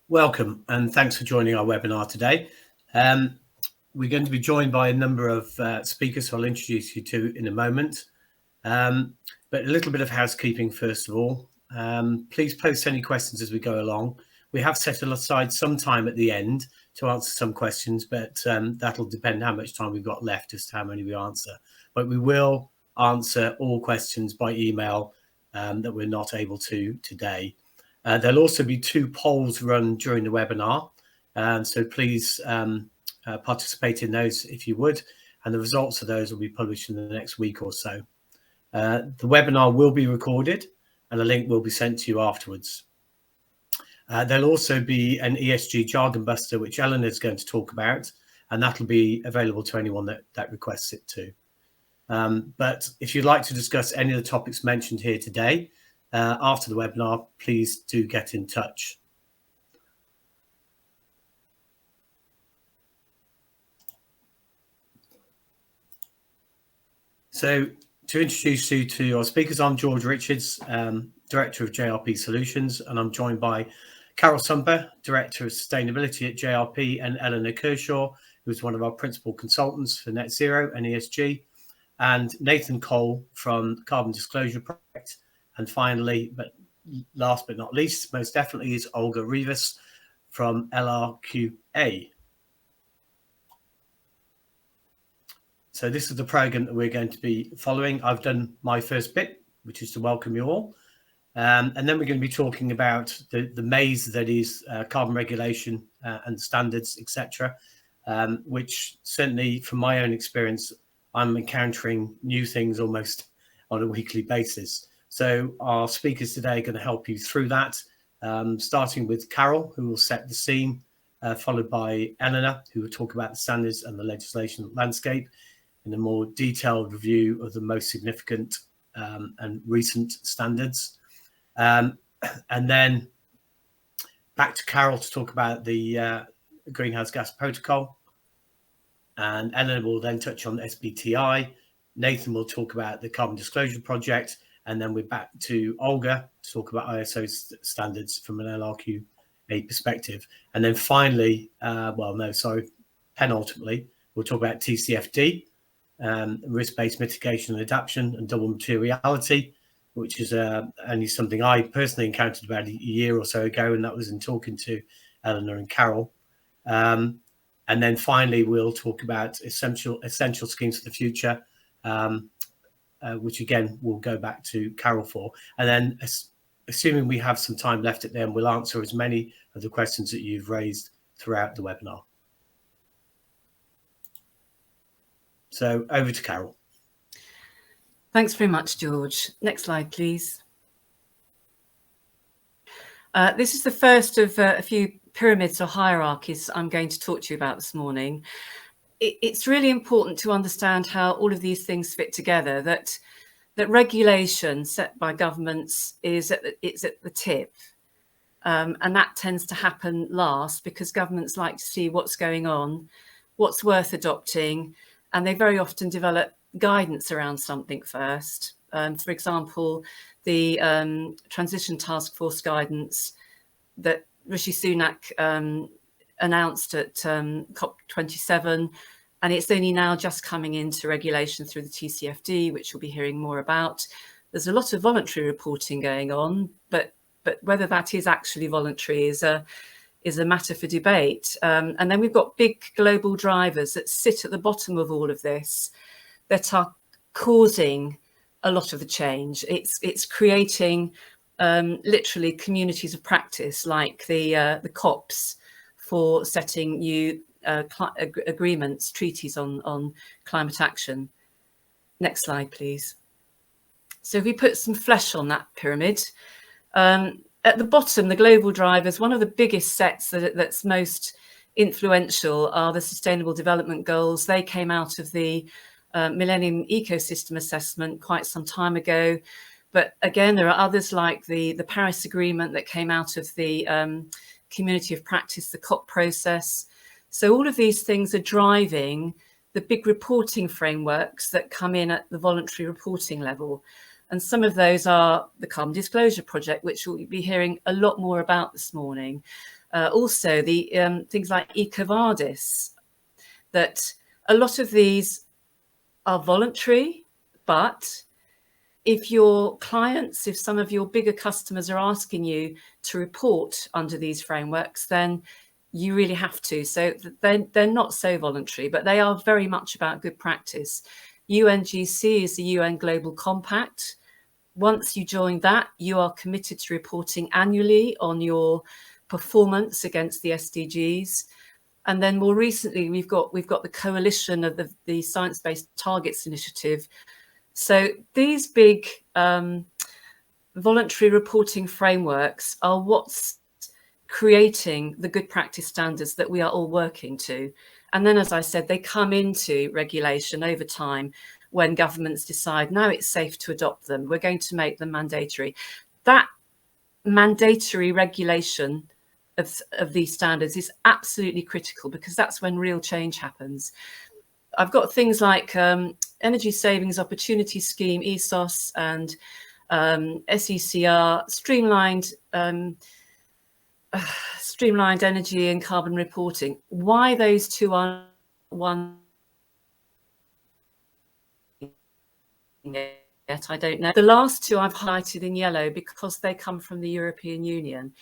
Welcome and thanks for joining our webinar today. We're going to be joined by a number of speakers who I'll introduce you to in a moment. But a little bit of housekeeping first of all. Please post any questions as we go along. We have set aside some time at the end to answer some questions, but that'll depend how much time we've got left as to how many we answer. But we will answer all questions by email that we're not able to today. There'll also be 2 polls run during the webinar, so please participate in those if you would, and the results of those will be published in the next week or so. The webinar will be recorded and a link will be sent to you afterwards. There'll also be an ESG jargon buster which Eleanor is going to talk about, and that'll be available to anyone that requests it too. But if you'd like to discuss any of the topics mentioned here today, after the webinar, please do get in touch. So to introduce you to our speakers, I'm George Richards, Director of JRP Solutions, and I'm joined by Carol Sumper, Director of Sustainability at JRP, and Eleanor Kershaw, who's one of our principal consultants for Net Zero and ESG, and Nathan Cole from the Carbon Disclosure Project. And finally, but last but not least, most definitely, is Olga Rivas from LRQA. So this is the program that we're going to be following. I've done my first bit, which is to welcome you all. And then we're going to be talking about the maze that is carbon regulation and standards, etc., which certainly from my own experience, I'm encountering new things almost on a weekly basis. So our speakers today are going to help you through that, starting with Carol, who will set the scene, followed by Eleanor, who will talk about the standards and the legislation landscape in a more detailed review of the most significant and recent standards. And then back to Carol to talk about the greenhouse gas protocol. And Eleanor will then touch on SBTI. Nathan will talk about the Carbon Disclosure Project. And then we're back to Olga to talk about ISO standards from an LRQA perspective. And then finally, penultimately, we'll talk about TCFD, risk-based mitigation and adaptation, and double materiality, which is only something I personally encountered about a year or so ago, and that was in talking to Eleanor and Carol. And then finally, we'll talk about essential schemes for the future, which again, we'll go back to Carol for. And then assuming we have some time left at the end, we'll answer as many of the questions that you've raised throughout the webinar. So over to Carol. Thanks very much, George. Next slide, please. This is the first of a few pyramids or hierarchies I'm going to talk to you about this morning. It's really important to understand how all of these things fit together, that regulation set by governments is at the tip. And that tends to happen last because governments like to see what's going on, what's worth adopting, and they very often develop guidance around something first. For example, the Transition Task Force guidance that Rishi Sunak announced at COP27, and it's only now just coming into regulation through the TCFD, which we'll be hearing more about. There's a lot of voluntary reporting going on, but whether that is actually voluntary is a matter for debate. And then we've got big global drivers that sit at the bottom of all of this that are causing a lot of the change. It's creating literally communities of practice, like the COPs for setting new agreements, treaties on climate action. Next slide, please. So if we put some flesh on that pyramid, at the bottom, the global drivers, one of the biggest sets that's most influential are the Sustainable Development Goals. They came out of the Millennium Ecosystem Assessment quite some time ago. But again, there are others like the Paris Agreement that came out of the Community of Practice, the COP process. So all of these things are driving the big reporting frameworks that come in at the voluntary reporting level. And some of those are the Carbon Disclosure Project, which we'll be hearing a lot more about this morning. Also, the things like EcoVadis, that a lot of these are voluntary, but if your clients, if some of your bigger customers are asking you to report under these frameworks, then you really have to. So they're not so voluntary, but they are very much about good practice. UNGC is the UN Global Compact. Once you join that, you are committed to reporting annually on your performance against the SDGs. And then more recently, we've got the coalition of the Science-Based Targets Initiative. So these big voluntary reporting frameworks are what's creating the good practice standards that we are all working to. And then, as I said, they come into regulation over time when governments decide now it's safe to adopt them. We're going to make them mandatory. That mandatory regulation of these standards is absolutely critical, because that's when real change happens. I've got things like Energy Savings Opportunity Scheme, ESOS, and SECR, streamlined energy and carbon reporting. Why those two are one yet, I don't know. The last two I've highlighted in yellow because they come from the European Union.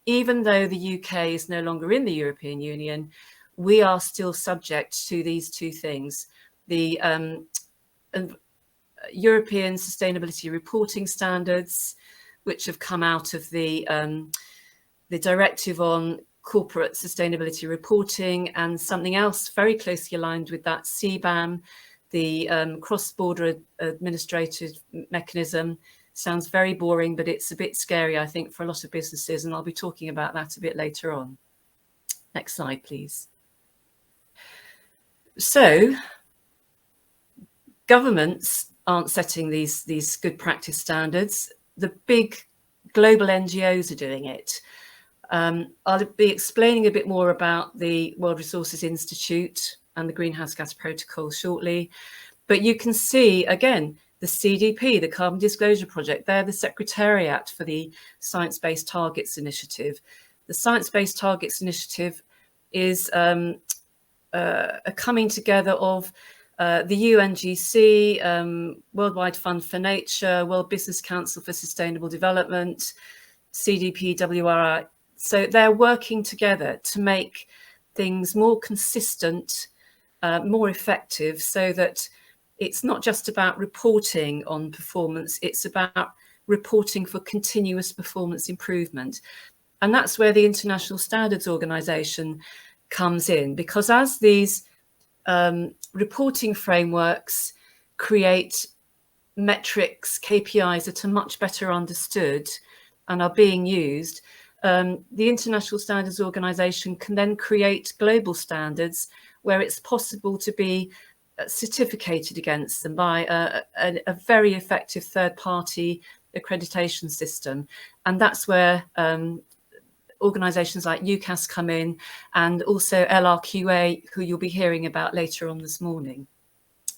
Even though the UK is no longer in the European Union, we are still subject to these two things. The European Sustainability Reporting Standards, which have come out of the Directive on Corporate Sustainability Reporting, and something else very closely aligned with that, CBAM, the Cross-Border Administrative Mechanism. Sounds very boring, but it's a bit scary, I think, for a lot of businesses, and I'll be talking about that a bit later on. Next slide, please. So governments aren't setting these good practice standards. The big global NGOs are doing it. I'll be explaining a bit more about the World Resources Institute and the Greenhouse Gas Protocol shortly. But you can see, again, the CDP, the Carbon Disclosure Project, they're the secretariat for the Science-Based Targets Initiative. The Science-Based Targets Initiative is a coming together of the UNGC, Worldwide Fund for Nature, World Business Council for Sustainable Development, CDP, WRI. So they're working together to make things more consistent, more effective, so that it's not just about reporting on performance, it's about reporting for continuous performance improvement. And that's where the International Standards Organization comes in, because as these reporting frameworks create metrics, KPIs that are much better understood and are being used, the International Standards Organization can then create global standards where it's possible to be certificated against them by a very effective third-party accreditation system. And that's where organisations like UCAS come in, and also LRQA, who you'll be hearing about later on this morning.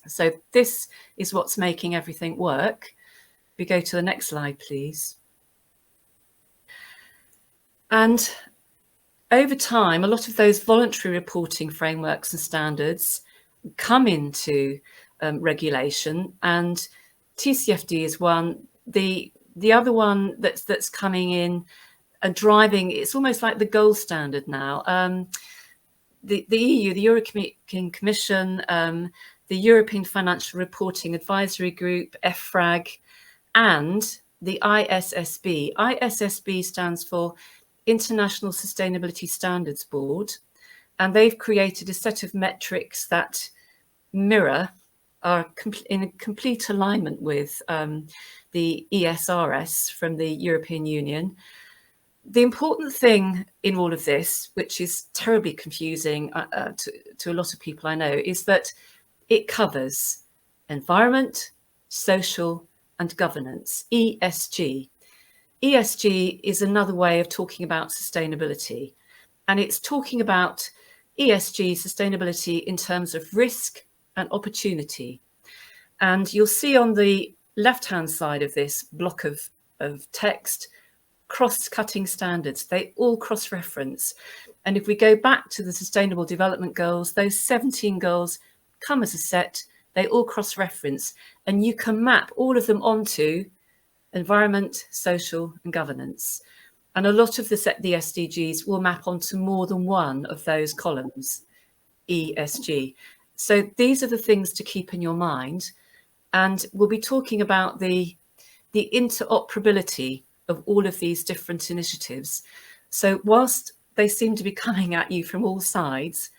So this is what's making everything work. We go to the next slide, please. And over time, a lot of those voluntary reporting frameworks and standards come into regulation, and TCFD is one. The other one that's coming in and driving, it's almost like the gold standard now. The EU, the European Commission, the European Financial Reporting Advisory Group, EFRAG, and the ISSB. ISSB stands for International Sustainability Standards Board, and they've created a set of metrics that mirror, are in complete alignment with the ESRS from the European Union. The important thing in all of this, which is terribly confusing to a lot of people I know, is that it covers environment, social, and governance, ESG. ESG is another way of talking about sustainability, and it's talking about ESG sustainability in terms of risk and opportunity. And you'll see on the left-hand side of this block of text, cross-cutting standards. They all cross-reference. And if we go back to the Sustainable Development Goals, those 17 goals come as a set, they all cross-reference, and you can map all of them onto environment, social, and governance. And a lot of the SDGs will map onto more than one of those columns, ESG. So these are the things to keep in your mind. And we'll be talking about the interoperability of all of these different initiatives. So whilst they seem to be coming at you from all sides,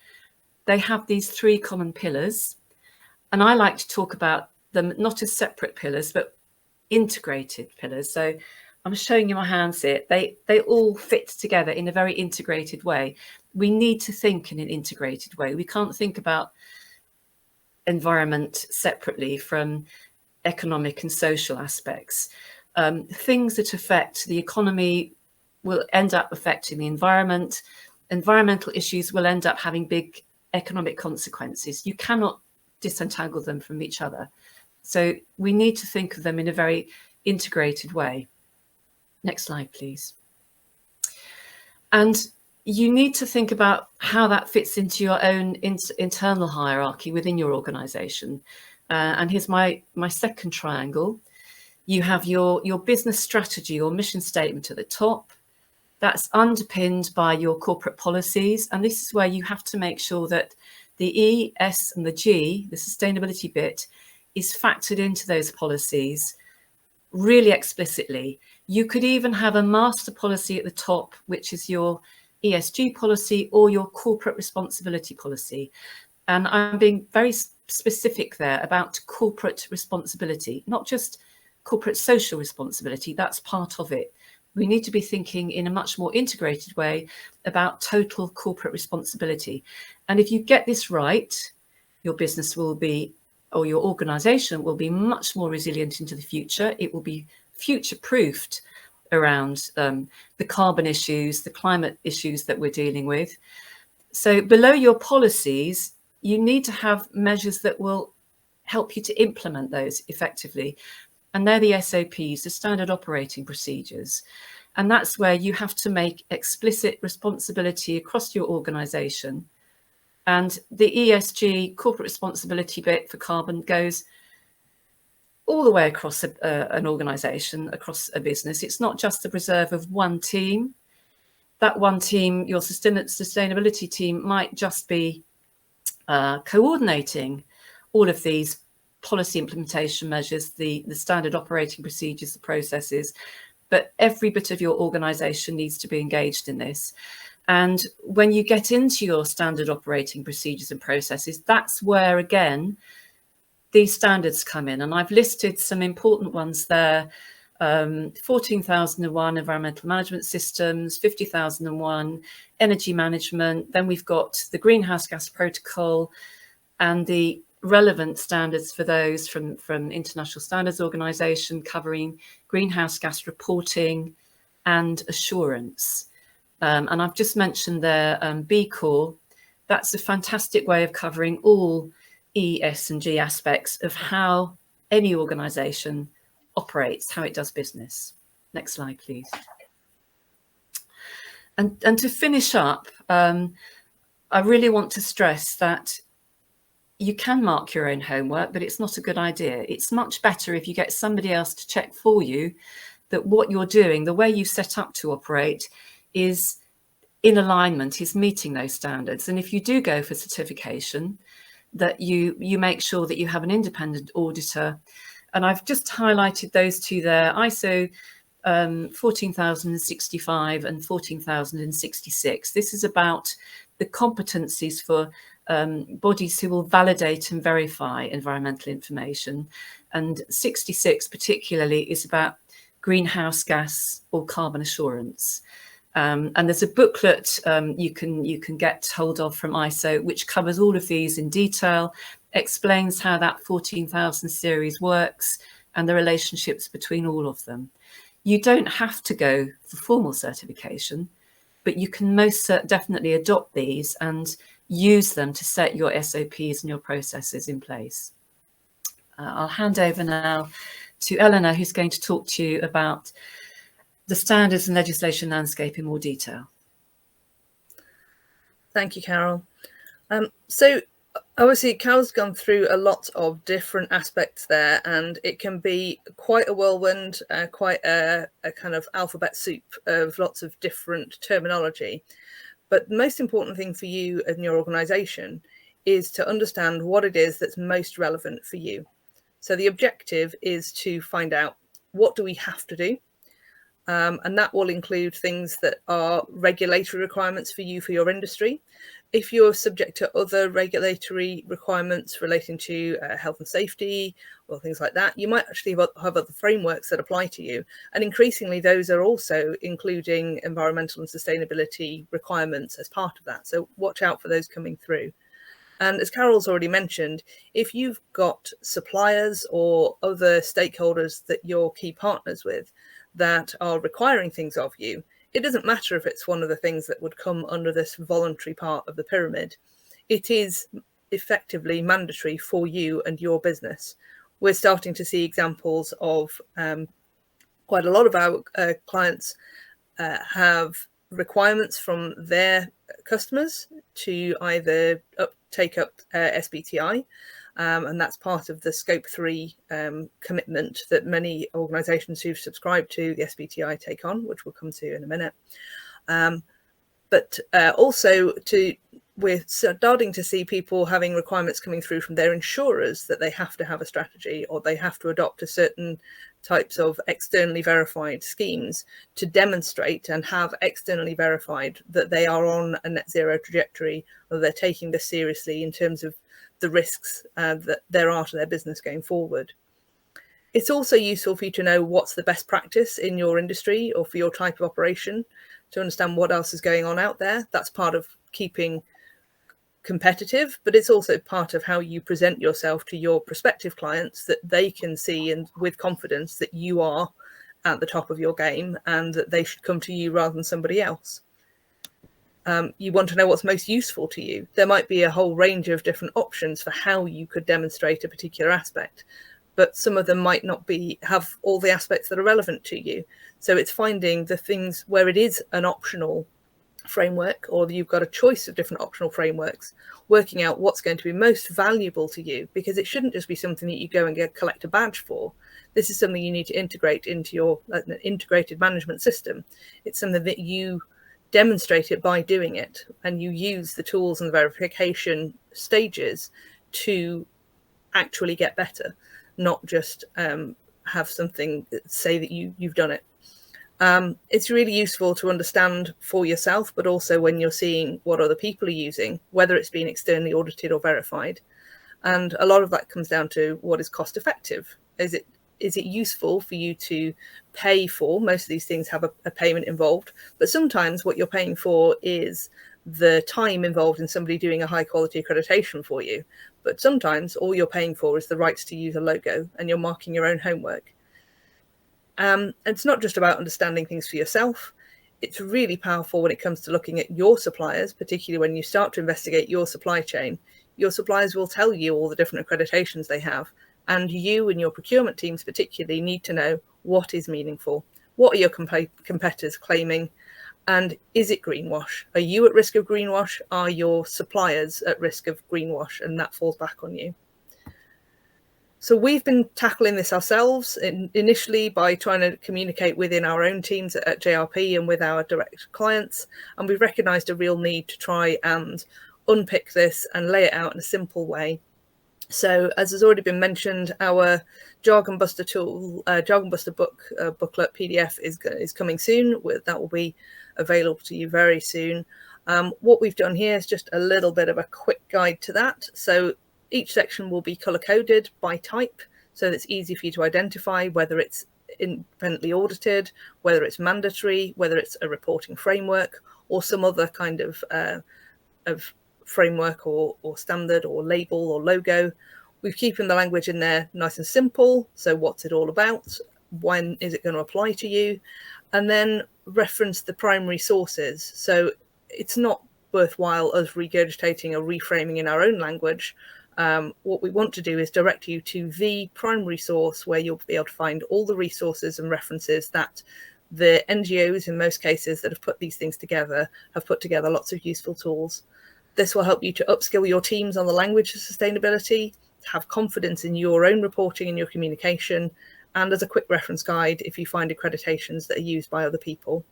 they have these three common pillars. And I like to talk about them not as separate pillars, but integrated pillars. So I'm showing you my hands here. They all fit together in a very integrated way. We need to think in an integrated way. We can't think about environment separately from economic and social aspects. Things that affect the economy will end up affecting the environment. Environmental issues will end up having big economic consequences. You cannot disentangle them from each other. So we need to think of them in a very integrated way. Next slide, please. And you need to think about how that fits into your own internal hierarchy within your organization. And here's my second triangle. You have your business strategy or mission statement at the top. That's underpinned by your corporate policies. And this is where you have to make sure that the E, S, and the G, the sustainability bit, is factored into those policies really explicitly. You could even have a master policy at the top, which is your ESG policy or your corporate responsibility policy. And I'm being very specific there about corporate responsibility, not just corporate social responsibility. That's part of it. We need to be thinking in a much more integrated way about total corporate responsibility. And if you get this right, your business will be, or your organization will be much more resilient into the future. It will be future-proofed around the carbon issues, the climate issues that we're dealing with. So below your policies, you need to have measures that will help you to implement those effectively. And they're the SOPs, the standard operating procedures. And that's where you have to make explicit responsibility across your organization. And the ESG corporate responsibility bit for carbon goes all the way across an organization, across a business. It's not just the reserve of one team. That one team, your sustainability team, might just be coordinating all of these policy implementation measures, the standard operating procedures, the processes, but every bit of your organization needs to be engaged in this. And when you get into your standard operating procedures and processes, that's where, again, these standards come in. And I've listed some important ones there. 14,001 environmental management systems, 50,001 energy management. Then we've got the greenhouse gas protocol and the relevant standards for those from International Standards Organization, covering greenhouse gas reporting and assurance. And I've just mentioned there B Corps. That's a fantastic way of covering all E, S, and G aspects of how any organization operates, how it does business. Next slide, please. And to finish up, I really want to stress that you can mark your own homework, but it's not a good idea. It's much better if you get somebody else to check for you that what you're doing, the way you set up to operate, is in alignment, is meeting those standards. And if you do go for certification, that you make sure that you have an independent auditor. And I've just highlighted those two there, ISO 14065 and 14066. This is about the competencies for bodies who will validate and verify environmental information. And 66 particularly is about greenhouse gas or carbon assurance. And there's a booklet you can get hold of from ISO, which covers all of these in detail, explains how that 14,000 series works and the relationships between all of them. You don't have to go for formal certification, but you can most definitely adopt these and use them to set your SOPs and your processes in place. I'll hand over now to Eleanor, who's going to talk to you about the standards and legislation landscape in more detail. Thank you, Carol. So obviously, Carol's gone through a lot of different aspects there, and it can be quite a whirlwind, quite a kind of alphabet soup of lots of different terminology. But the most important thing for you and your organisation is to understand what it is that's most relevant for you. So the objective is to find out, what do we have to do? And that will include things that are regulatory requirements for you, for your industry. If you're subject to other regulatory requirements relating to health and safety or things like that, you might actually have other frameworks that apply to you. And increasingly, those are also including environmental and sustainability requirements as part of that. So watch out for those coming through. And as Carol's already mentioned, if you've got suppliers or other stakeholders that you're key partners with that are requiring things of you, it doesn't matter if it's one of the things that would come under this voluntary part of the pyramid. It is effectively mandatory for you and your business. We're starting to see examples of quite a lot of our clients have requirements from their customers to either take up SBTI, and that's part of the Scope 3 commitment that many organisations who've subscribed to the SBTI take on, which we'll come to in a minute. But also we're starting to see people having requirements coming through from their insurers that they have to have a strategy, or they have to adopt a certain types of externally verified schemes to demonstrate and have externally verified that they are on a net zero trajectory, or they're taking this seriously in terms of the risks that there are to their business going forward. It's also useful for you to know what's the best practice in your industry or for your type of operation, to understand what else is going on out there. That's part of keeping competitive, but it's also part of how you present yourself to your prospective clients, that they can see and with confidence that you are at the top of your game and that they should come to you rather than somebody else. You want to know what's most useful to you. There might be a whole range of different options for how you could demonstrate a particular aspect, but some of them might not have all the aspects that are relevant to you. So it's finding the things where it is an optional framework, or you've got a choice of different optional frameworks, working out what's going to be most valuable to you, because it shouldn't just be something that you go and collect a badge for. This is something you need to integrate into your integrated management system. It's something that you demonstrate it by doing it, and you use the tools and the verification stages to actually get better, not just have something say that you've done it. It's really useful to understand for yourself, but also when you're seeing what other people are using, whether it's been externally audited or verified. And a lot of that comes down to what is cost effective. Is it useful for you to pay for? Most of these things have a payment involved, but sometimes what you're paying for is the time involved in somebody doing a high quality accreditation for you. But sometimes all you're paying for is the rights to use a logo, and you're marking your own homework. It's not just about understanding things for yourself. It's really powerful when it comes to looking at your suppliers, particularly when you start to investigate your supply chain. Your suppliers will tell you all the different accreditations they have, and you and your procurement teams particularly need to know what is meaningful. What are your competitors claiming? And is it greenwash? Are you at risk of greenwash? Are your suppliers at risk of greenwash? And that falls back on you. So we've been tackling this ourselves initially by trying to communicate within our own teams at JRP and with our direct clients. And we've recognised a real need to try and unpick this and lay it out in a simple way. So as has already been mentioned, our Jargon Buster tool, Jargon Buster booklet PDF is coming soon. That will be available to you very soon. What we've done here is just a little bit of a quick guide to that. So each section will be color coded by type, so that it's easy for you to identify whether it's independently audited, whether it's mandatory, whether it's a reporting framework, or some other kind of framework or standard or label or logo. We've keeping the language in there nice and simple. So what's it all about? When is it going to apply to you? And then reference the primary sources. So it's not worthwhile us regurgitating or reframing in our own language. What we want to do is direct you to the primary source where you'll be able to find all the resources and references that the NGOs, in most cases, that have put these things together have put together lots of useful tools. This will help you to upskill your teams on the language of sustainability, have confidence in your own reporting and your communication, and as a quick reference guide if you find accreditations that are used by other people.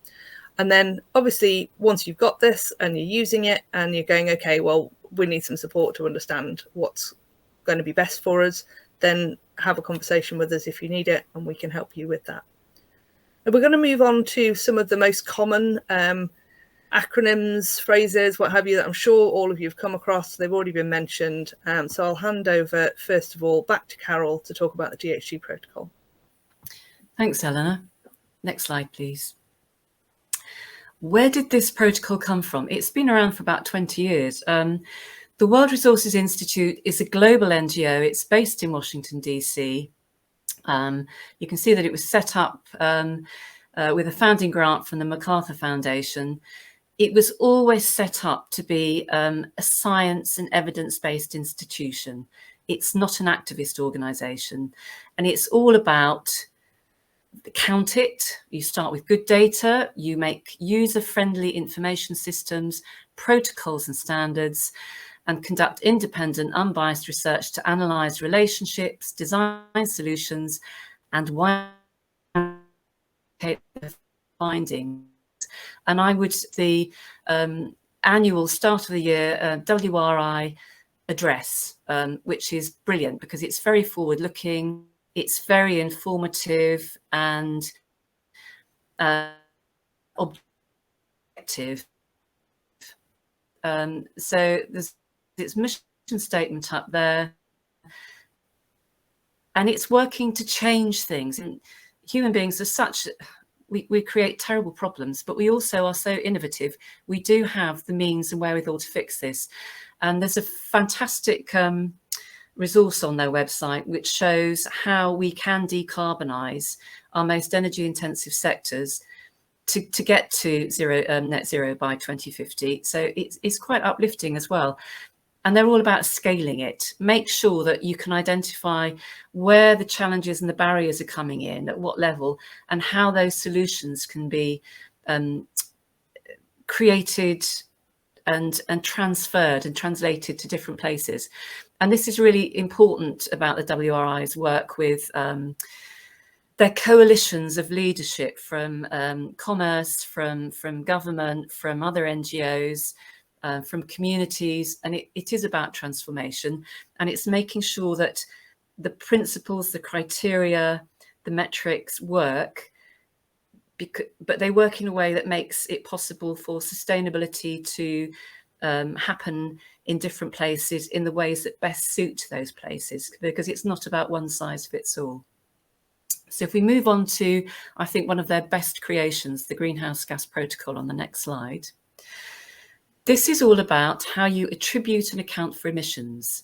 And then obviously, once you've got this and you're using it and you're going, okay, well, we need some support to understand what's going to be best for us, then have a conversation with us if you need it, and we can help you with that. And we're going to move on to some of the most common acronyms, phrases, what have you, that I'm sure all of you have come across. They've already been mentioned. So I'll hand over, first of all, back to Carol to talk about the GHG protocol. Thanks, Eleanor. Next slide, please. Where did this protocol come from? It's been around for about 20 years. The World Resources Institute is a global NGO. It's based in Washington, DC. You can see that it was set up with a founding grant from the MacArthur Foundation. It was always set up to be a science and evidence-based institution. It's not an activist organization, and it's all about count it. You start with good data, you make user-friendly information systems, protocols and standards, and conduct independent, unbiased research to analyze relationships, design solutions, and findings. And I would, the annual start of the year WRI address, which is brilliant because it's very forward-looking, it's very informative and objective. So there's its mission statement up there, and it's working to change things. And human beings are such, we create terrible problems, but we also are so innovative. We do have the means and wherewithal to fix this. And there's a fantastic resource on their website which shows how we can decarbonize our most energy intensive sectors to get to net zero by 2050. So it's quite uplifting as well. And they're all about scaling it. Make sure that you can identify where the challenges and the barriers are coming in, at what level, and how those solutions can be created and transferred and translated to different places. And this is really important about the WRI's work with their coalitions of leadership from commerce, from government, from other NGOs, from communities. And it is about transformation, and it's making sure that the principles, the criteria, the metrics work, but they work in a way that makes it possible for sustainability to happen in different places in the ways that best suit those places, because it's not about one size fits all. So if we move on to, I think, one of their best creations, the greenhouse gas protocol on the next slide. This is all about how you attribute and account for emissions.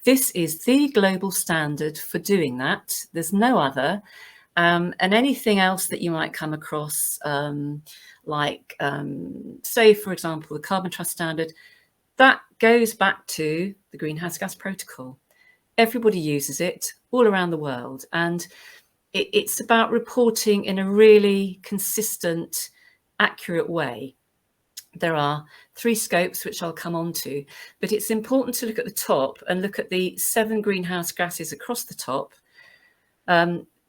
This is the global standard for doing that. There's no other. And anything else that you might come across, say, for example, the Carbon Trust Standard, that goes back to the Greenhouse Gas Protocol. Everybody uses it all around the world. And it's about reporting in a really consistent, accurate way. There are 3 scopes, which I'll come on to, but it's important to look at the top and look at the 7 greenhouse gases across the top.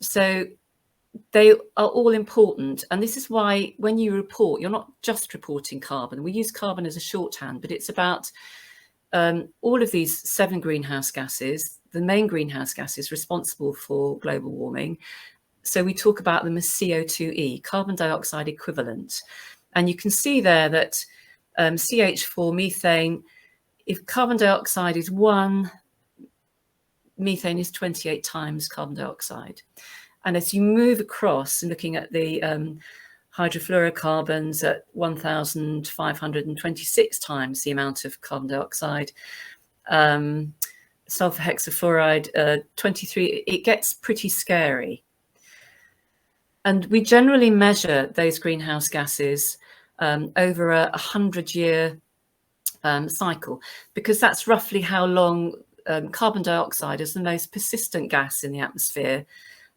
So they are all important. And this is why when you report, you're not just reporting carbon. We use carbon as a shorthand, but it's about all of these 7 greenhouse gases, the main greenhouse gases responsible for global warming. So we talk about them as CO2e, carbon dioxide equivalent. And you can see there that CH4, methane, if carbon dioxide is 1, methane is 28 times carbon dioxide. And as you move across and looking at the hydrofluorocarbons at 1,526 times the amount of carbon dioxide, sulfur hexafluoride 23, it gets pretty scary. And we generally measure those greenhouse gases over a 100-year cycle, because that's roughly how long carbon dioxide, as the most persistent gas in the atmosphere,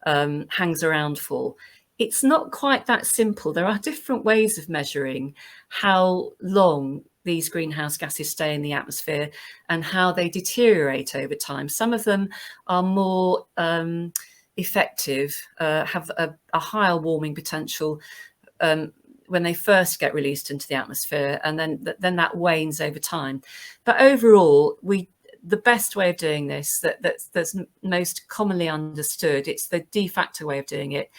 hangs around for. it's not quite that simple. There are different ways of measuring how long these greenhouse gases stay in the atmosphere and how they deteriorate over time. Some of them are more effective, have a higher warming potential when they first get released into the atmosphere, and then that wanes over time. But overall, the best way of doing this, that's most commonly understood, it's the de facto way of doing it,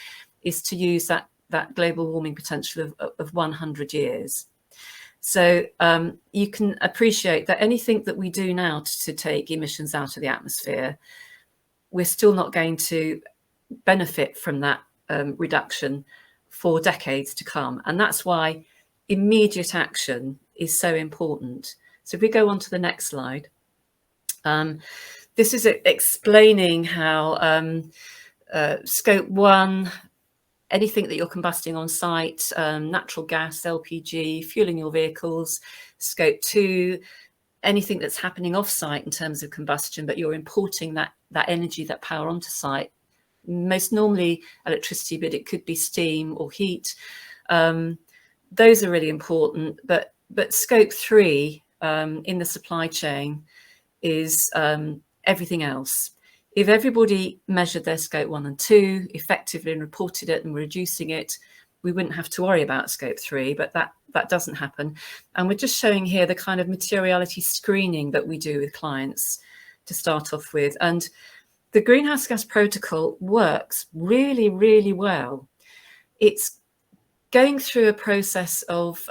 is to use that global warming potential of 100 years. So you can appreciate that anything that we do now to take emissions out of the atmosphere, we're still not going to benefit from that reduction for decades to come. And that's why immediate action is so important. So if we go on to the next slide, this is explaining how Scope 1, anything that you're combusting on site, natural gas, LPG, fueling your vehicles. Scope 2, anything that's happening off site in terms of combustion, but you're importing that energy, that power onto site. Most normally electricity, but it could be steam or heat. Those are really important. But Scope 3 in the supply chain is everything else. If everybody measured their Scope 1 and 2 effectively and reported it and were reducing it, we wouldn't have to worry about Scope 3, but that doesn't happen. And we're just showing here the kind of materiality screening that we do with clients to start off with. And the Greenhouse Gas Protocol works really, really well. It's going through a process of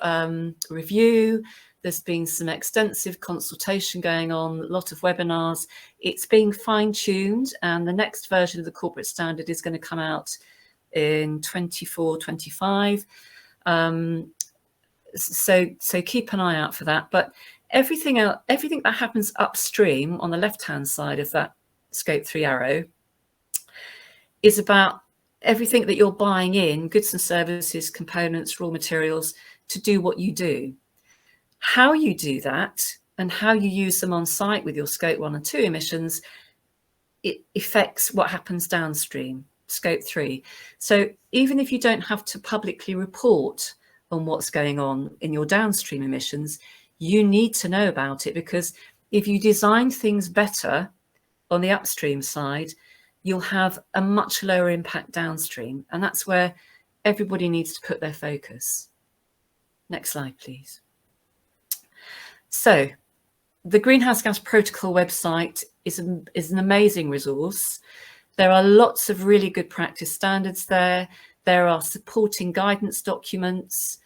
review. There's been some extensive consultation going on, a lot of webinars. It's being fine-tuned, and the next version of the corporate standard is going to come out in 24-25. So keep an eye out for that. But everything that happens upstream on the left-hand side of that Scope 3 arrow is about everything that you're buying in, goods and services, components, raw materials, to do what you do. How you do that and how you use them on site with your Scope 1 and 2 emissions, it affects what happens downstream, Scope 3. So even if you don't have to publicly report on what's going on in your downstream emissions, you need to know about it, because if you design things better on the upstream side, you'll have a much lower impact downstream. And that's where everybody needs to put their focus. Next slide, please. So the Greenhouse Gas Protocol website is an amazing resource. There are lots of really good practice standards there. There are supporting guidance documents.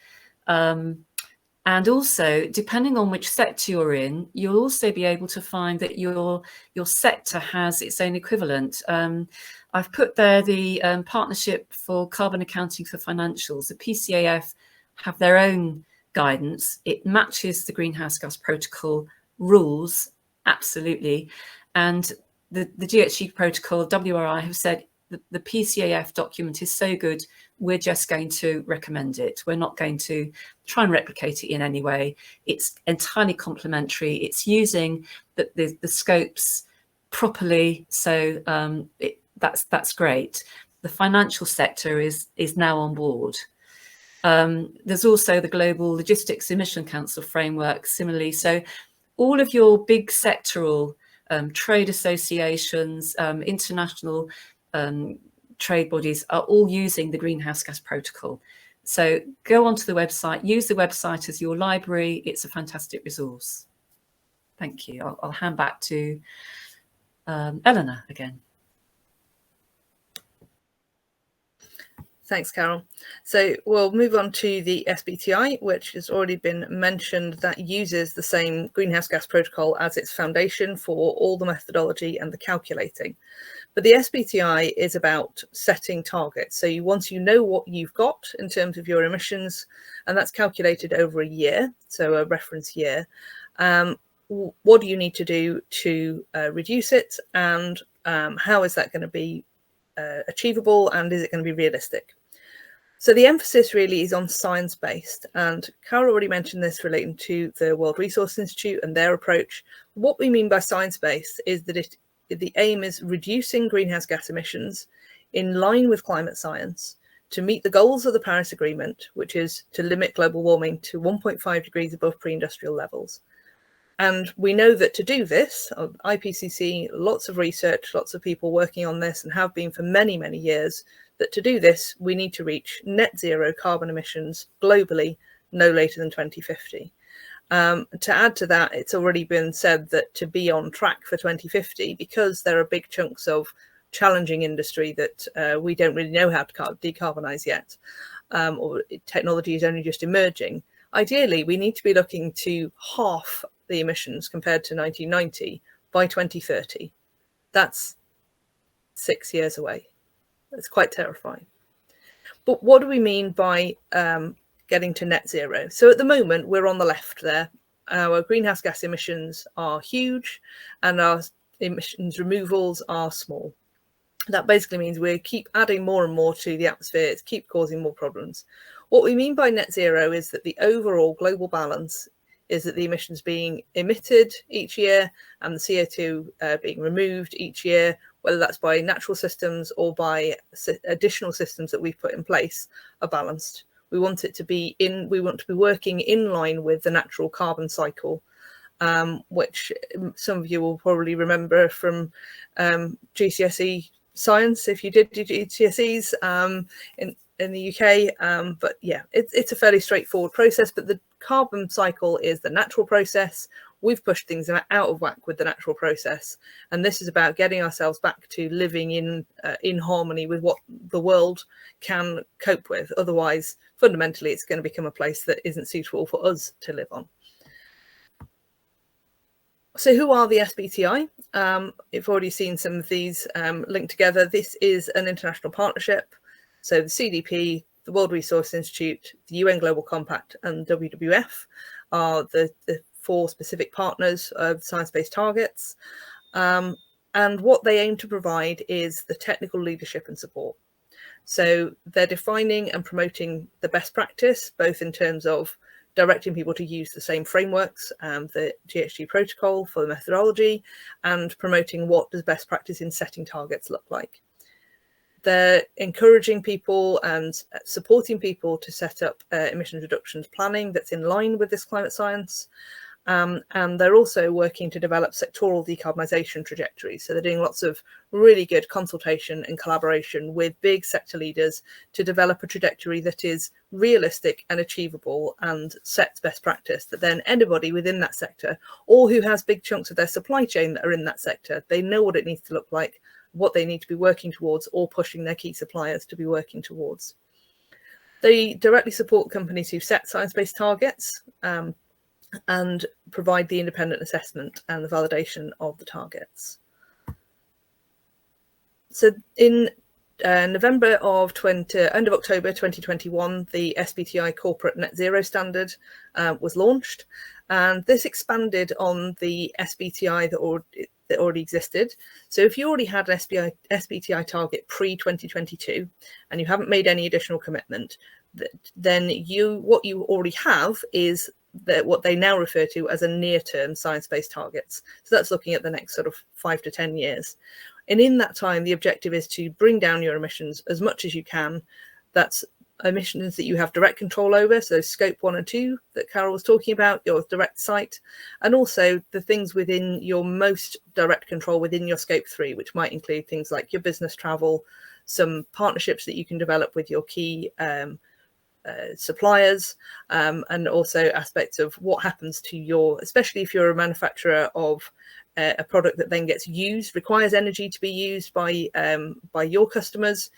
And also, depending on which sector you're in, you'll also be able to find that your sector has its own equivalent. I've put there the Partnership for Carbon Accounting for Financials. The PCAF have their own guidance. It matches the Greenhouse Gas Protocol rules, absolutely. And the GHG Protocol, WRI, have said that the PCAF document is so good, we're just going to recommend it. We're not going to try and replicate it in any way. It's entirely complementary. It's using the scopes properly, so that's great. The financial sector is now on board. There's also the Global Logistics Emission Council framework, similarly. So all of your big sectoral trade associations, international trade bodies are all using the Greenhouse Gas Protocol. So go onto the website, use the website as your library. It's a fantastic resource. Thank you. I'll hand back to Eleanor again. Thanks, Carol. So we'll move on to the SBTI, which has already been mentioned, that uses the same Greenhouse Gas Protocol as its foundation for all the methodology and the calculating. But the SBTI is about setting targets. So once you know what you've got in terms of your emissions, and that's calculated over a year, so a reference year, what do you need to do to reduce it, and how is that going to be achievable, and is it going to be realistic? So the emphasis really is on science-based, and Carol already mentioned this relating to the World Resources Institute and their approach. What we mean by science-based is that the aim is reducing greenhouse gas emissions in line with climate science to meet the goals of the Paris Agreement, which is to limit global warming to 1.5 degrees above pre-industrial levels. And we know that to do this, IPCC, lots of research, lots of people working on this and have been for many, many years, that to do this, we need to reach net zero carbon emissions globally no later than 2050. To add to that, it's already been said that to be on track for 2050, because there are big chunks of challenging industry that we don't really know how to decarbonize yet, or technology is only just emerging. Ideally, we need to be looking to half the emissions compared to 1990 by 2030. That's 6 years away. That's quite terrifying. But what do we mean by getting to net zero? So at the moment, we're on the left there. Our greenhouse gas emissions are huge and our emissions removals are small. That basically means we keep adding more and more to the atmosphere. It's keep causing more problems. What we mean by net zero is that the overall global balance is that the emissions being emitted each year and the CO2 being removed each year, whether that's by natural systems or by additional systems that we've put in place, are balanced. We want it to be we want to be working in line with the natural carbon cycle, which some of you will probably remember from GCSE science if you did do GCSEs in the UK. But yeah, it's a fairly straightforward process, but the carbon cycle is the natural process. We've pushed things out of whack with the natural process, and this is about getting ourselves back to living in harmony with what the world can cope with. Otherwise, fundamentally, it's going to become a place that isn't suitable for us to live on. So who are the SBTI? You've already seen some of these linked together. This is an international partnership. So the CDP, the World Resources Institute, the UN Global Compact and WWF are the 4 specific partners of science-based targets. And what they aim to provide is the technical leadership and support. So they're defining and promoting the best practice, both in terms of directing people to use the same frameworks, the GHG protocol for the methodology, and promoting what does best practice in setting targets look like. They're encouraging people and supporting people to set up emissions reductions planning that's in line with this climate science. And they're also working to develop sectoral decarbonisation trajectories. So they're doing lots of really good consultation and collaboration with big sector leaders to develop a trajectory that is realistic and achievable and sets best practice, that then anybody within that sector or who has big chunks of their supply chain that are in that sector, they know what it needs to look like, what they need to be working towards or pushing their key suppliers to be working towards. They directly support companies who set science-based targets and provide the independent assessment and the validation of the targets. So in end of October 2021, the SBTI Corporate Net Zero Standard was launched, and this expanded on the SBTI that already existed. So if you already had an SBTI target pre-2022 and you haven't made any additional commitment, then what you already have is what they now refer to as a near-term science-based targets. So that's looking at the next sort of 5 to 10 years. And in that time, the objective is to bring down your emissions as much as you can. That's emissions that you have direct control over, so scope 1 and 2 that Carol was talking about, your direct site, and also the things within your most direct control within your scope 3, which might include things like your business travel, some partnerships that you can develop with your key suppliers, and also aspects of what happens to your, especially if you're a manufacturer of a product that then gets used, requires energy to be used by your customers.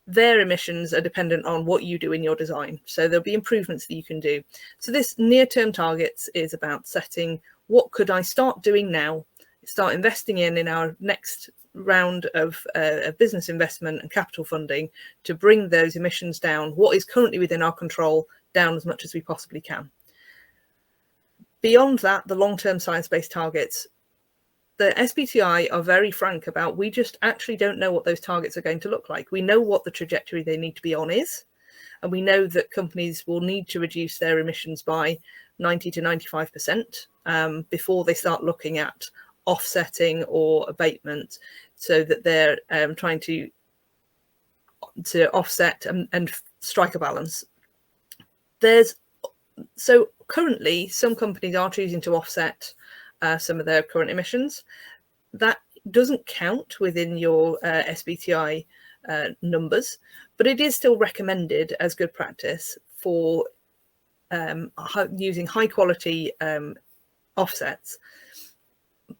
Their emissions are dependent on what you do in your design. So there'll be improvements that you can do. So this near-term targets is about setting, what could I start doing now, start investing in our next round of business investment and capital funding to bring those emissions down, what is currently within our control, down as much as we possibly can. Beyond that, the long-term science-based targets, the SBTI are very frank about, we just actually don't know what those targets are going to look like. We know what the trajectory they need to be on is, and we know that companies will need to reduce their emissions by 90 to 95% before they start looking at offsetting or abatement, so that they're trying to to offset and strike a balance. So currently, some companies are choosing to offset some of their current emissions. That doesn't count within your SBTI numbers, but it is still recommended as good practice for using high quality offsets.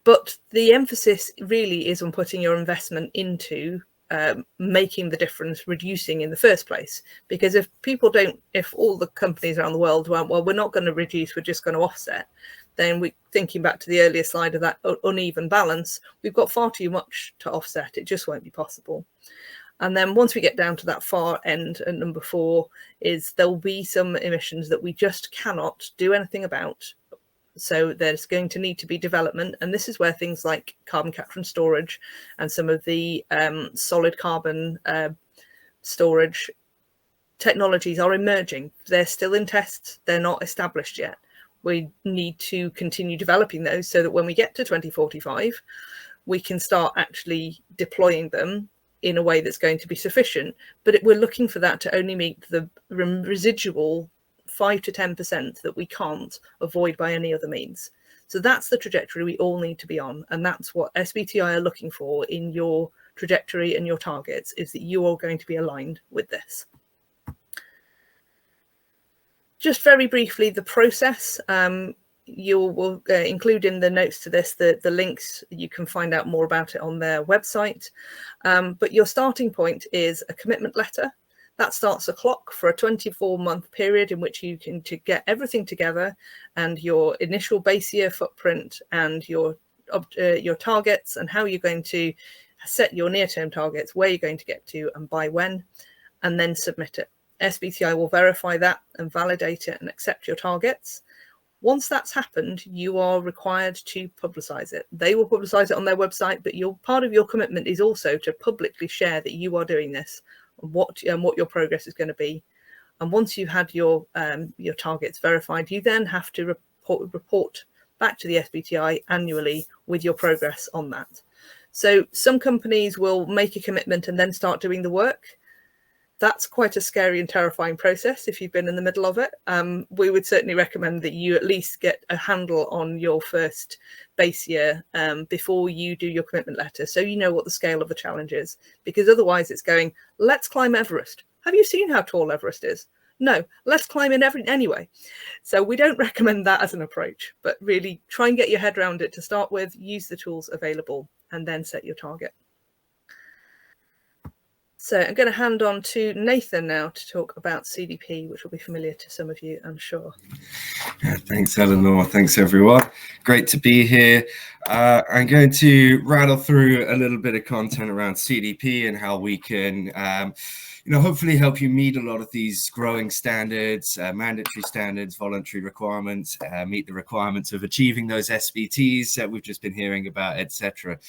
But the emphasis really is on putting your investment into making the difference, reducing in the first place. Because if all the companies around the world went, well, we're not going to reduce, we're just going to offset, then thinking back to the earlier slide of that uneven balance, we've got far too much to offset. It just won't be possible. And then once we get down to that far end at number 4, is there'll be some emissions that we just cannot do anything about. So there's going to need to be development, and this is where things like carbon capture and storage and some of the solid carbon storage technologies are emerging. They're still in tests, they're not established yet. We need to continue developing those so that when we get to 2045, we can start actually deploying them in a way that's going to be sufficient. But we're looking for that to only meet the residual 5 to 10% that we can't avoid by any other means. So that's the trajectory we all need to be on, and that's what SBTI are looking for in your trajectory and your targets, is that you are going to be aligned with this. Just very briefly, the process. You will include in the notes to this the links. You can find out more about it on their website. But your starting point is a commitment letter. That starts a clock for a 24-month period in which you can get everything together, and your initial base year footprint and your targets and how you're going to set your near-term targets, where you're going to get to and by when, and then submit it. SBTI will verify that and validate it and accept your targets. Once that's happened, you are required to publicize it. They will publicize it on their website, but part of your commitment is also to publicly share that you are doing this, and what your progress is going to be. And once you've had your targets verified, you then have to report back to the SBTI annually with your progress on that. So some companies will make a commitment and then start doing the work. That's quite a scary and terrifying process if you've been in the middle of it. We would certainly recommend that you at least get a handle on your first base year before you do your commitment letter, so you know what the scale of the challenge is. Because otherwise it's going, let's climb Everest. Have you seen how tall Everest is? No, let's climb it anyway. So we don't recommend that as an approach, but really try and get your head around it to start with, use the tools available, and then set your target. So I'm going to hand on to Nathan now to talk about CDP, which will be familiar to some of you, I'm sure. Yeah, thanks, Eleanor. Thanks, everyone. Great to be here. I'm going to rattle through a little bit of content around CDP and how we can, hopefully help you meet a lot of these growing standards, mandatory standards, voluntary requirements, meet the requirements of achieving those SBTs that we've just been hearing about, etc.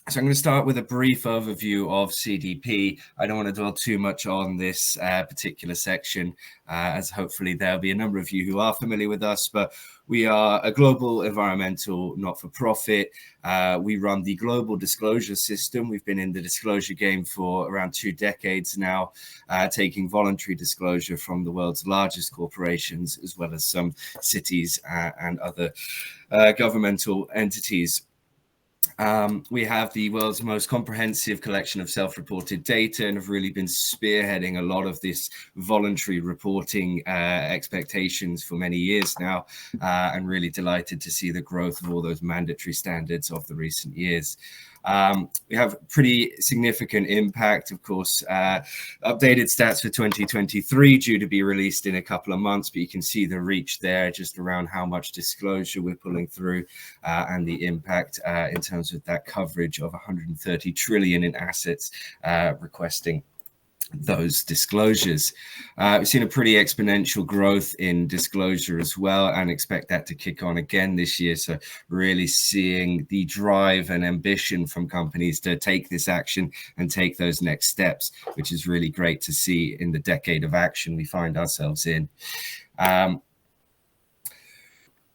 So I'm going to start with a brief overview of CDP. I don't want to dwell too much on this particular section, as hopefully there'll be a number of you who are familiar with us, but we are a global environmental not-for-profit. We run the global disclosure system. We've been in the disclosure game for around 2 decades now, taking voluntary disclosure from the world's largest corporations, as well as some cities and other governmental entities. We have the world's most comprehensive collection of self-reported data and have really been spearheading a lot of this voluntary reporting expectations for many years now, and really delighted to see the growth of all those mandatory standards of the recent years. We have pretty significant impact, of course. Updated stats for 2023 due to be released in a couple of months, but you can see the reach there just around how much disclosure we're pulling through, and the impact in terms of that coverage of 130 trillion in assets requesting those disclosures. We've seen a pretty exponential growth in disclosure as well, and expect that to kick on again this year. So really seeing the drive and ambition from companies to take this action and take those next steps, which is really great to see in the decade of action we find ourselves in.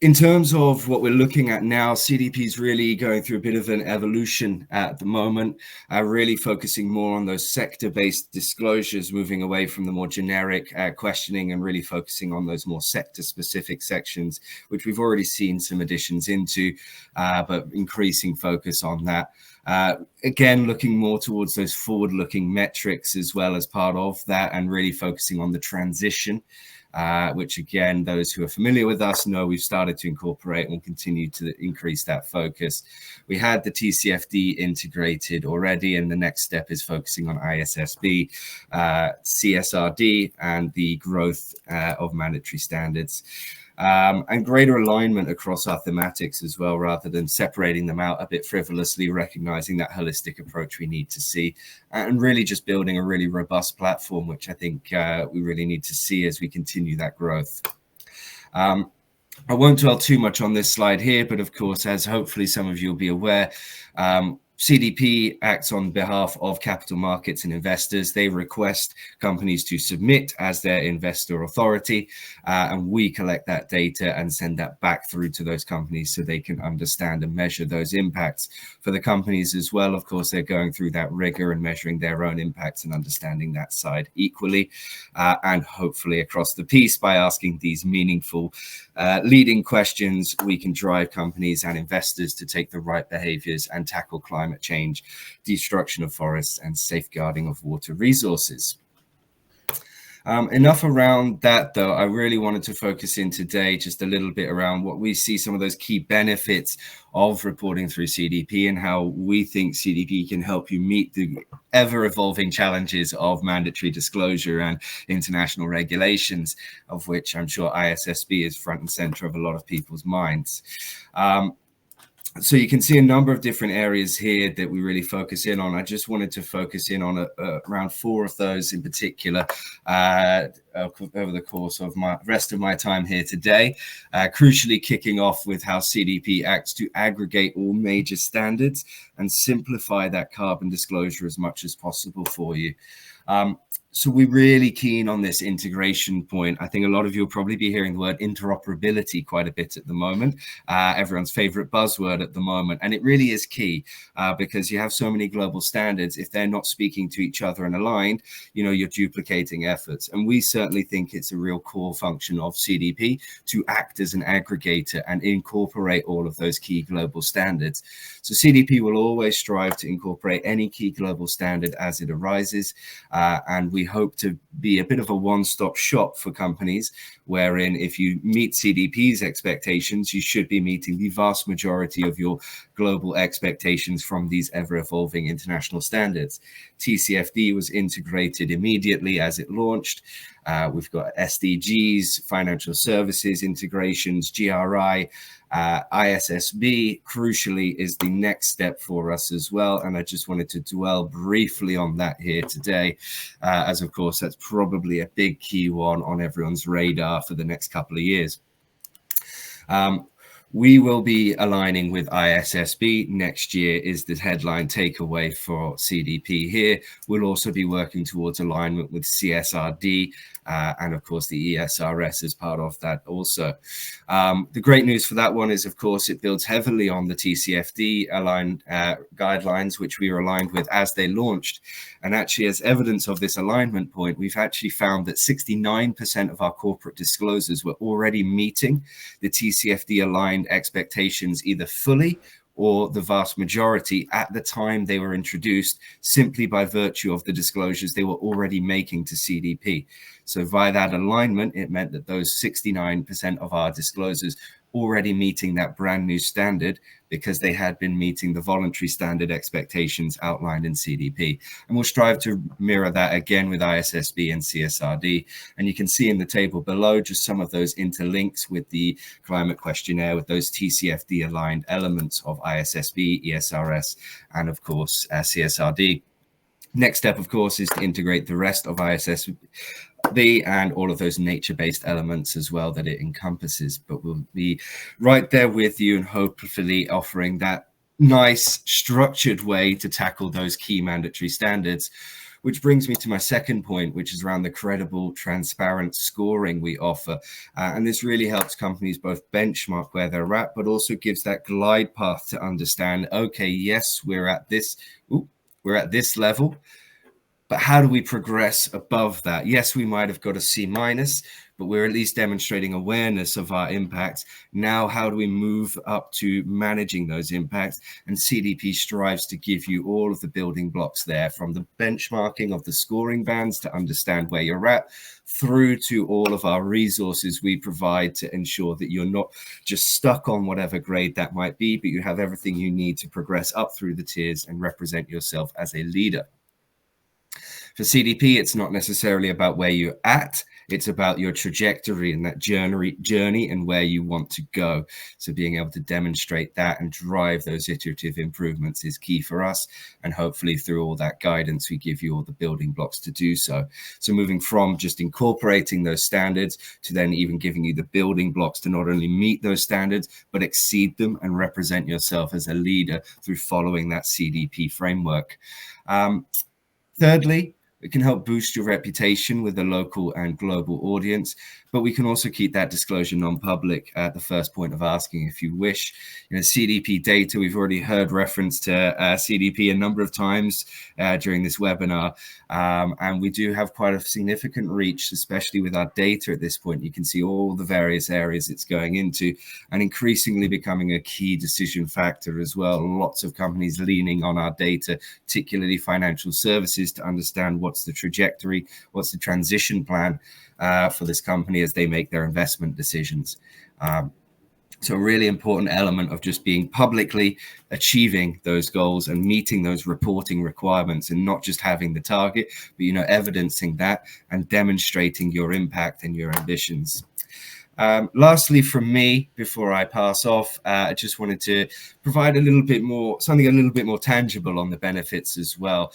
In terms of what we're looking at now, CDP is really going through a bit of an evolution at the moment, really focusing more on those sector-based disclosures, moving away from the more generic questioning and really focusing on those more sector-specific sections, which we've already seen some additions into, but increasing focus on that. Again, looking more towards those forward-looking metrics as well as part of that, and really focusing on the transition. Which again, those who are familiar with us know we've started to incorporate and will continue to increase that focus. We had the TCFD integrated already, and the next step is focusing on ISSB, CSRD, and the growth of mandatory standards. And greater alignment across our thematics as well, rather than separating them out a bit frivolously, recognizing that holistic approach we need to see, and really just building a really robust platform, which I think we really need to see as we continue that growth. I won't dwell too much on this slide here, but of course, as hopefully some of you will be aware, CDP acts on behalf of capital markets and investors. They request companies to submit as their investor authority, and we collect that data and send that back through to those companies so they can understand and measure those impacts. For the companies as well, of course, they're going through that rigor and measuring their own impacts and understanding that side equally, and hopefully across the piece by asking these meaningful leading questions, we can drive companies and investors to take the right behaviors and tackle climate change, destruction of forests, and safeguarding of water resources. Enough around that, though. I really wanted to focus in today just a little bit around what we see some of those key benefits of reporting through CDP and how we think CDP can help you meet the ever-evolving challenges of mandatory disclosure and international regulations, of which I'm sure ISSB is front and center of a lot of people's minds. So you can see a number of different areas here that we really focus in on. I just wanted to focus in on around 4 of those in particular over the course of my rest of my time here today. Crucially kicking off with how CDP acts to aggregate all major standards and simplify that carbon disclosure as much as possible for you. So we're really keen on this integration point. I think a lot of you will probably be hearing the word interoperability quite a bit at the moment, everyone's favorite buzzword at the moment. And it really is key because you have so many global standards. If they're not speaking to each other and aligned, you know, you're duplicating efforts. And we certainly think it's a real core function of CDP to act as an aggregator and incorporate all of those key global standards. So CDP will always strive to incorporate any key global standard as it arises. And we hope to be a bit of a one-stop shop for companies, wherein if you meet CDP's expectations, you should be meeting the vast majority of your global expectations from these ever-evolving international standards. TCFD was integrated immediately as it launched. We've got SDGs, financial services integrations, GRI, ISSB, crucially, is the next step for us as well. And I just wanted to dwell briefly on that here today, as of course, that's probably a big key one on everyone's radar for the next couple of years. We will be aligning with ISSB next year is the headline takeaway for CDP here. We'll also be working towards alignment with CSRD and of course the ESRS as part of that also. The great news for that one is, of course, it builds heavily on the TCFD aligned guidelines, which we were aligned with as they launched. And actually, as evidence of this alignment point, we've actually found that 69% of our corporate disclosures were already meeting the TCFD aligned expectations either fully or the vast majority at the time they were introduced, simply by virtue of the disclosures they were already making to CDP. So via that alignment, it meant that those 69% of our disclosures already meeting that brand new standard because they had been meeting the voluntary standard expectations outlined in CDP. And we'll strive to mirror that again with ISSB and CSRD. And you can see in the table below just some of those interlinks with the climate questionnaire, with those TCFD aligned elements of ISSB, ESRS, and of course, CSRD. Next step, of course, is to integrate the rest of ISSB and all of those nature-based elements as well that it encompasses. But we'll be right there with you and hopefully offering that nice structured way to tackle those key mandatory standards, which brings me to my second point, which is around the credible, transparent scoring we offer. And this really helps companies both benchmark where they're at, but also gives that glide path to understand, okay, yes, we're at this level, but how do we progress above that? Yes, we might have got a C-, but we're at least demonstrating awareness of our impacts. Now, how do we move up to managing those impacts? And CDP strives to give you all of the building blocks there, from the benchmarking of the scoring bands to understand where you're at, through to all of our resources we provide to ensure that you're not just stuck on whatever grade that might be, but you have everything you need to progress up through the tiers and represent yourself as a leader. For CDP, it's not necessarily about where you're at, it's about your trajectory and that journey and where you want to go. So being able to demonstrate that and drive those iterative improvements is key for us. And hopefully through all that guidance, we give you all the building blocks to do so. So moving from just incorporating those standards to then even giving you the building blocks to not only meet those standards, but exceed them and represent yourself as a leader through following that CDP framework. Thirdly, it can help boost your reputation with a local and global audience, but we can also keep that disclosure non-public at the first point of asking if you wish. CDP data, we've already heard reference to CDP a number of times during this webinar, and we do have quite a significant reach, especially with our data at this point. You can see all the various areas it's going into and increasingly becoming a key decision factor as well. Lots of companies leaning on our data, particularly financial services, to understand what's the trajectory, what's the transition plan for this company as they make their investment decisions. So a really important element of just being publicly achieving those goals and meeting those reporting requirements, and not just having the target, but evidencing that and demonstrating your impact and your ambitions. Lastly, from me, before I pass off, I just wanted to provide something a little bit more tangible on the benefits as well.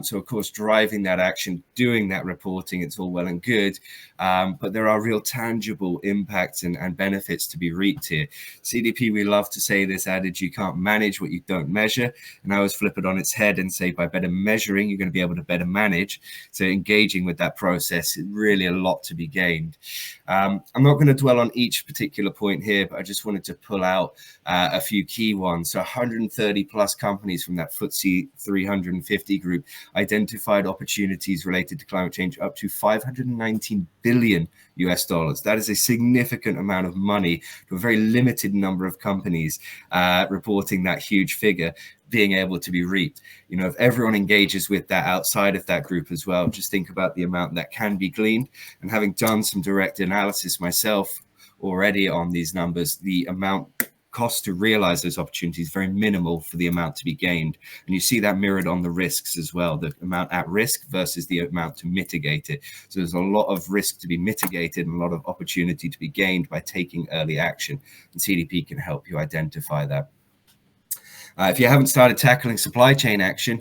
So of course, driving that action, doing that reporting, it's all well and good, but there are real tangible impacts and benefits to be reaped here. CDP, we love to say this adage, you can't manage what you don't measure. And I always flip it on its head and say, by better measuring, you're going to be able to better manage. So engaging with that process, really a lot to be gained. I'm not going to dwell on each particular point here, but I just wanted to pull out a few key ones. So 130 plus companies from that FTSE 350 group identified opportunities related to climate change up to $519 billion US. That is a significant amount of money to a very limited number of companies reporting that huge figure being able to be reaped. If everyone engages with that outside of that group as well, just think about the amount that can be gleaned. And having done some direct analysis myself already on these numbers, the amount cost to realize those opportunities is very minimal for the amount to be gained. And you see that mirrored on the risks as well, the amount at risk versus the amount to mitigate it. So there's a lot of risk to be mitigated and a lot of opportunity to be gained by taking early action. And CDP can help you identify that. If you haven't started tackling supply chain action,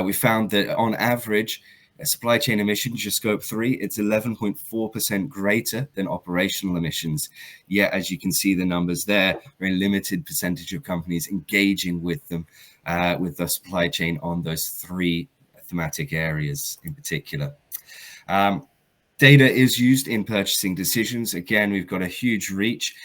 we found that on average, supply chain emissions, your scope 3, it's 11.4% greater than operational emissions. Yet, as you can see the numbers there, very limited percentage of companies engaging with them, with the supply chain on those 3 thematic areas in particular. Data is used in purchasing decisions. Again, we've got a huge reach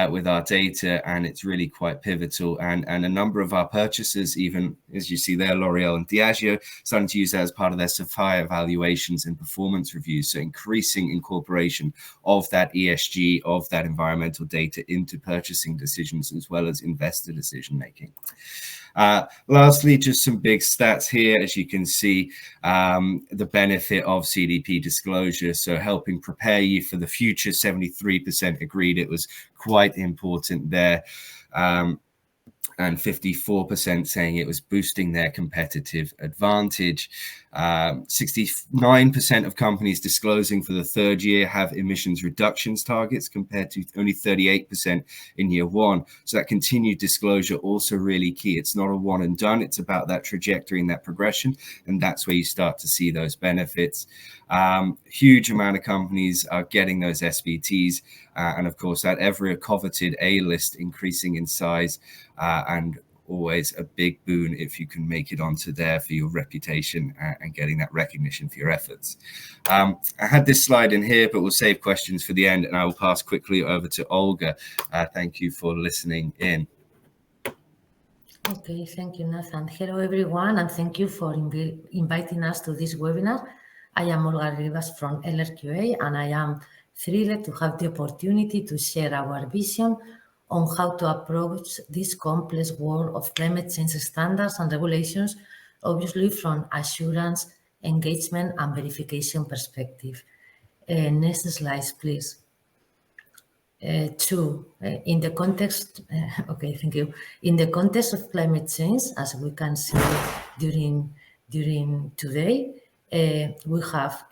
with our data, and it's really quite pivotal. And a number of our purchasers, even as you see there, L'Oreal and Diageo, starting to use that as part of their supplier evaluations and performance reviews. So increasing incorporation of that ESG, of that environmental data into purchasing decisions, as well as investor decision making. Lastly, just some big stats here, as you can see, the benefit of CDP disclosure. So helping prepare you for the future, 73% agreed it was quite important there. And 54% saying it was boosting their competitive advantage. 69% of companies disclosing for the 3rd year have emissions reductions targets, compared to only 38% in year 1. So that continued disclosure also really key. It's not a one and done. It's about that trajectory and that progression. And that's where you start to see those benefits. Huge amount of companies are getting those SBTs. And of course, that ever coveted A list increasing in size, and always a big boon if you can make it onto there for your reputation and getting that recognition for your efforts. I had this slide in here, but we'll save questions for the end, and I will pass quickly over to Olga. Thank you for listening in. Okay, thank you, Nathan. Hello, everyone, and thank you for inviting us to this webinar. I am Olga Rivas from LRQA, and I am thrilled to have the opportunity to share our vision on how to approach this complex world of climate change standards and regulations, obviously from assurance, engagement, and verification perspective. Next slide, please. In the context, okay, thank you. In the context of climate change, as we can see during today, we have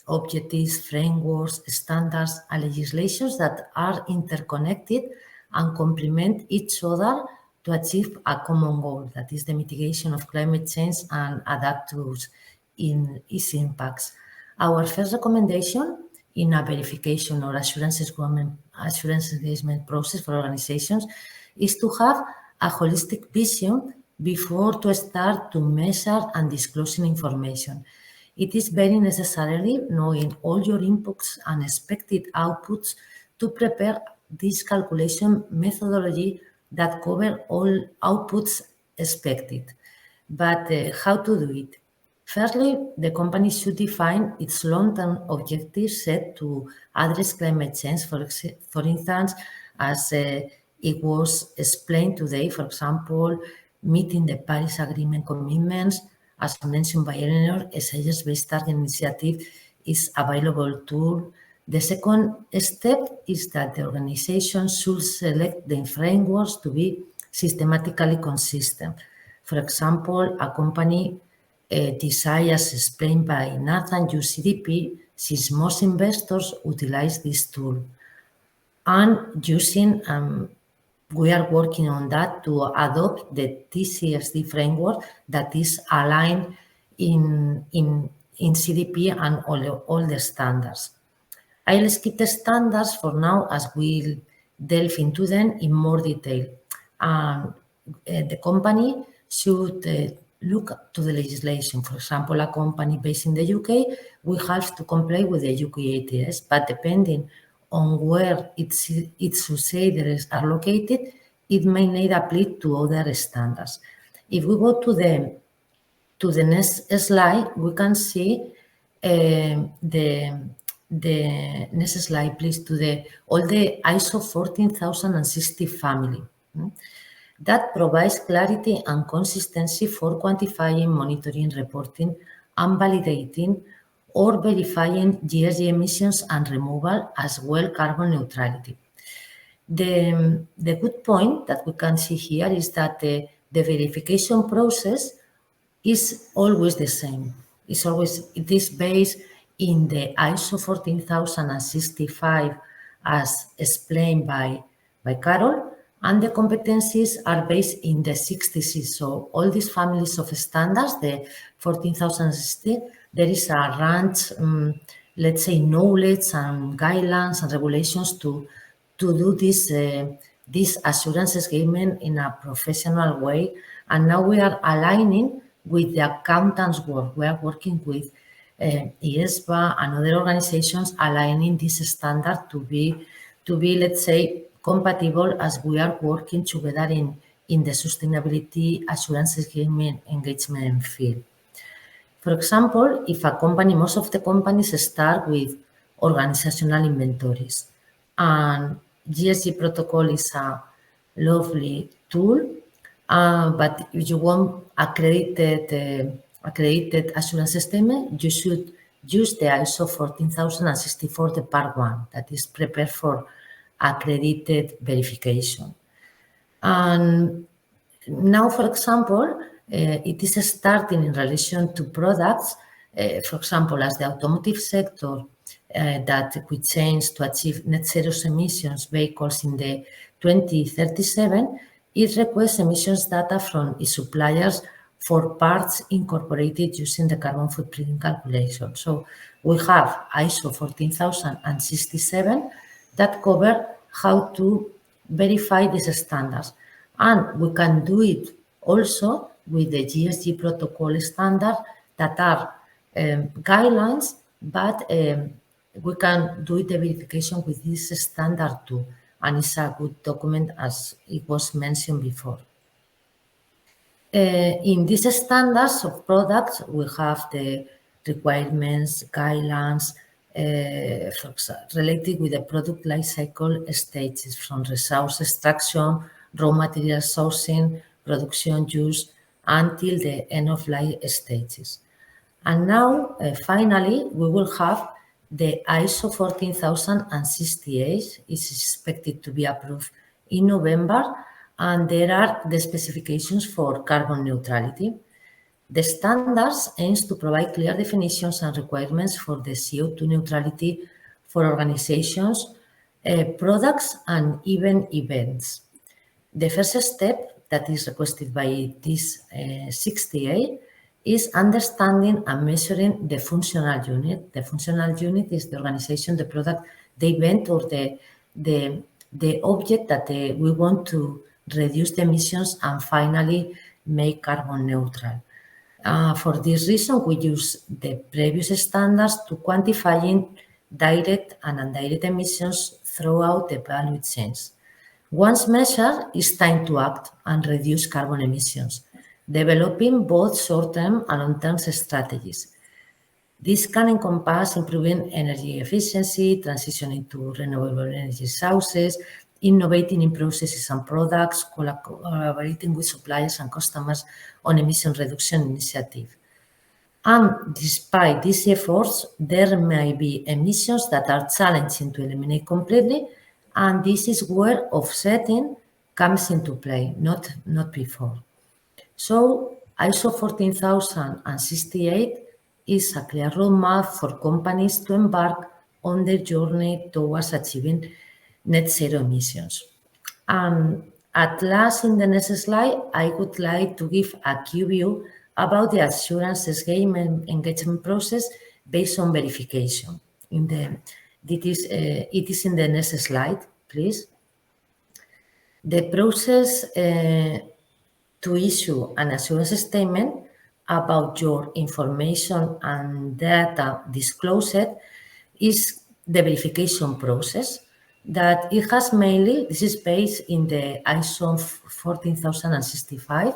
objectives, frameworks, standards, and legislations that are interconnected and complement each other to achieve a common goal, that is the mitigation of climate change and adapt to its impacts. Our first recommendation in a verification or assurance engagement process for organizations is to have a holistic vision before to start to measure and disclosing information. It is very necessary knowing all your inputs and expected outputs to prepare this calculation methodology that cover all outputs expected. But how to do it? Firstly, the company should define its long-term objectives set to address climate change, for instance, as it was explained today, for example, meeting the Paris Agreement commitments. As mentioned by Eleanor, a science-based target initiative is a available tool. The second step is that the organization should select the frameworks to be systematically consistent. For example, a company desires, explained by Nathan, use CDP, since most investors utilize this tool. And we are working on that to adopt the TCFD framework that is aligned in CDP and all the standards. I'll skip the standards for now as we'll delve into them in more detail. The company should look to the legislation. For example, a company based in the UK will have to comply with the UK ETS, but depending on where its subsidiaries are located, it may need apply to other standards. If we go to the next slide, we can see the next slide, please, to all the ISO 14060 family. That provides clarity and consistency for quantifying, monitoring, reporting, and validating or verifying GHG emissions and removal, as well carbon neutrality. The good point that we can see here is that the verification process is always the same. It is based in the ISO 14065 as explained by Carol, and the competencies are based in the 60C. So all these families of standards, the 14,060, there is a range, let's say, knowledge and guidelines and regulations to do this assurance engagement in a professional way. And now we are aligning with the accountants' work. We are working with IESBA and other organizations aligning this standard to be, let's say, compatible as we are working together in the sustainability assurance engagement field. For example, if a company, most of the companies start with organizational inventories, and GSG protocol is a lovely tool, but if you want accredited assurance statement, you should use the ISO 14064, the part 1, that is prepared for accredited verification. And now, for example, it is starting in relation to products, for example, as the automotive sector that we change to achieve net zero emissions vehicles in the 2037, it requests emissions data from its suppliers for parts incorporated using the carbon footprint calculation. So we have ISO 14067 that cover how to verify these standards. And we can do it also with the GSG protocol standard that are guidelines, but we can do the verification with this standard too. And it's a good document, as it was mentioned before. In these standards of products, we have the requirements, guidelines, for example, related with the product life cycle stages from resource extraction, raw material sourcing, production use, until the end of life stages. And now, finally, we will have the ISO 14068 is expected to be approved in November, and there are the specifications for carbon neutrality. The standards aims to provide clear definitions and requirements for the CO2 neutrality for organizations, products, and even events. The first step that is requested by this 68 is understanding and measuring the functional unit. The functional unit is the organization, the product, the event, or the object that we want to reduce the emissions and finally make carbon neutral. For this reason, we use the previous standards to quantifying direct and indirect emissions throughout the value chains. Once measured, it's time to act and reduce carbon emissions, developing both short-term and long-term strategies. This can encompass improving energy efficiency, transitioning to renewable energy sources, innovating in processes and products, collaborating with suppliers and customers on emission reduction initiatives. And despite these efforts, there may be emissions that are challenging to eliminate completely, and this is where offsetting comes into play, not before. So ISO 14068 is a clear roadmap for companies to embark on their journey towards achieving net zero emissions. At last, in the next slide, I would like to give a key view about the assurance engagement process based on verification. It is in the next slide, please. The process to issue an assurance statement about your information and data disclosed is the verification process that it has mainly, this is based in the ISO 14065,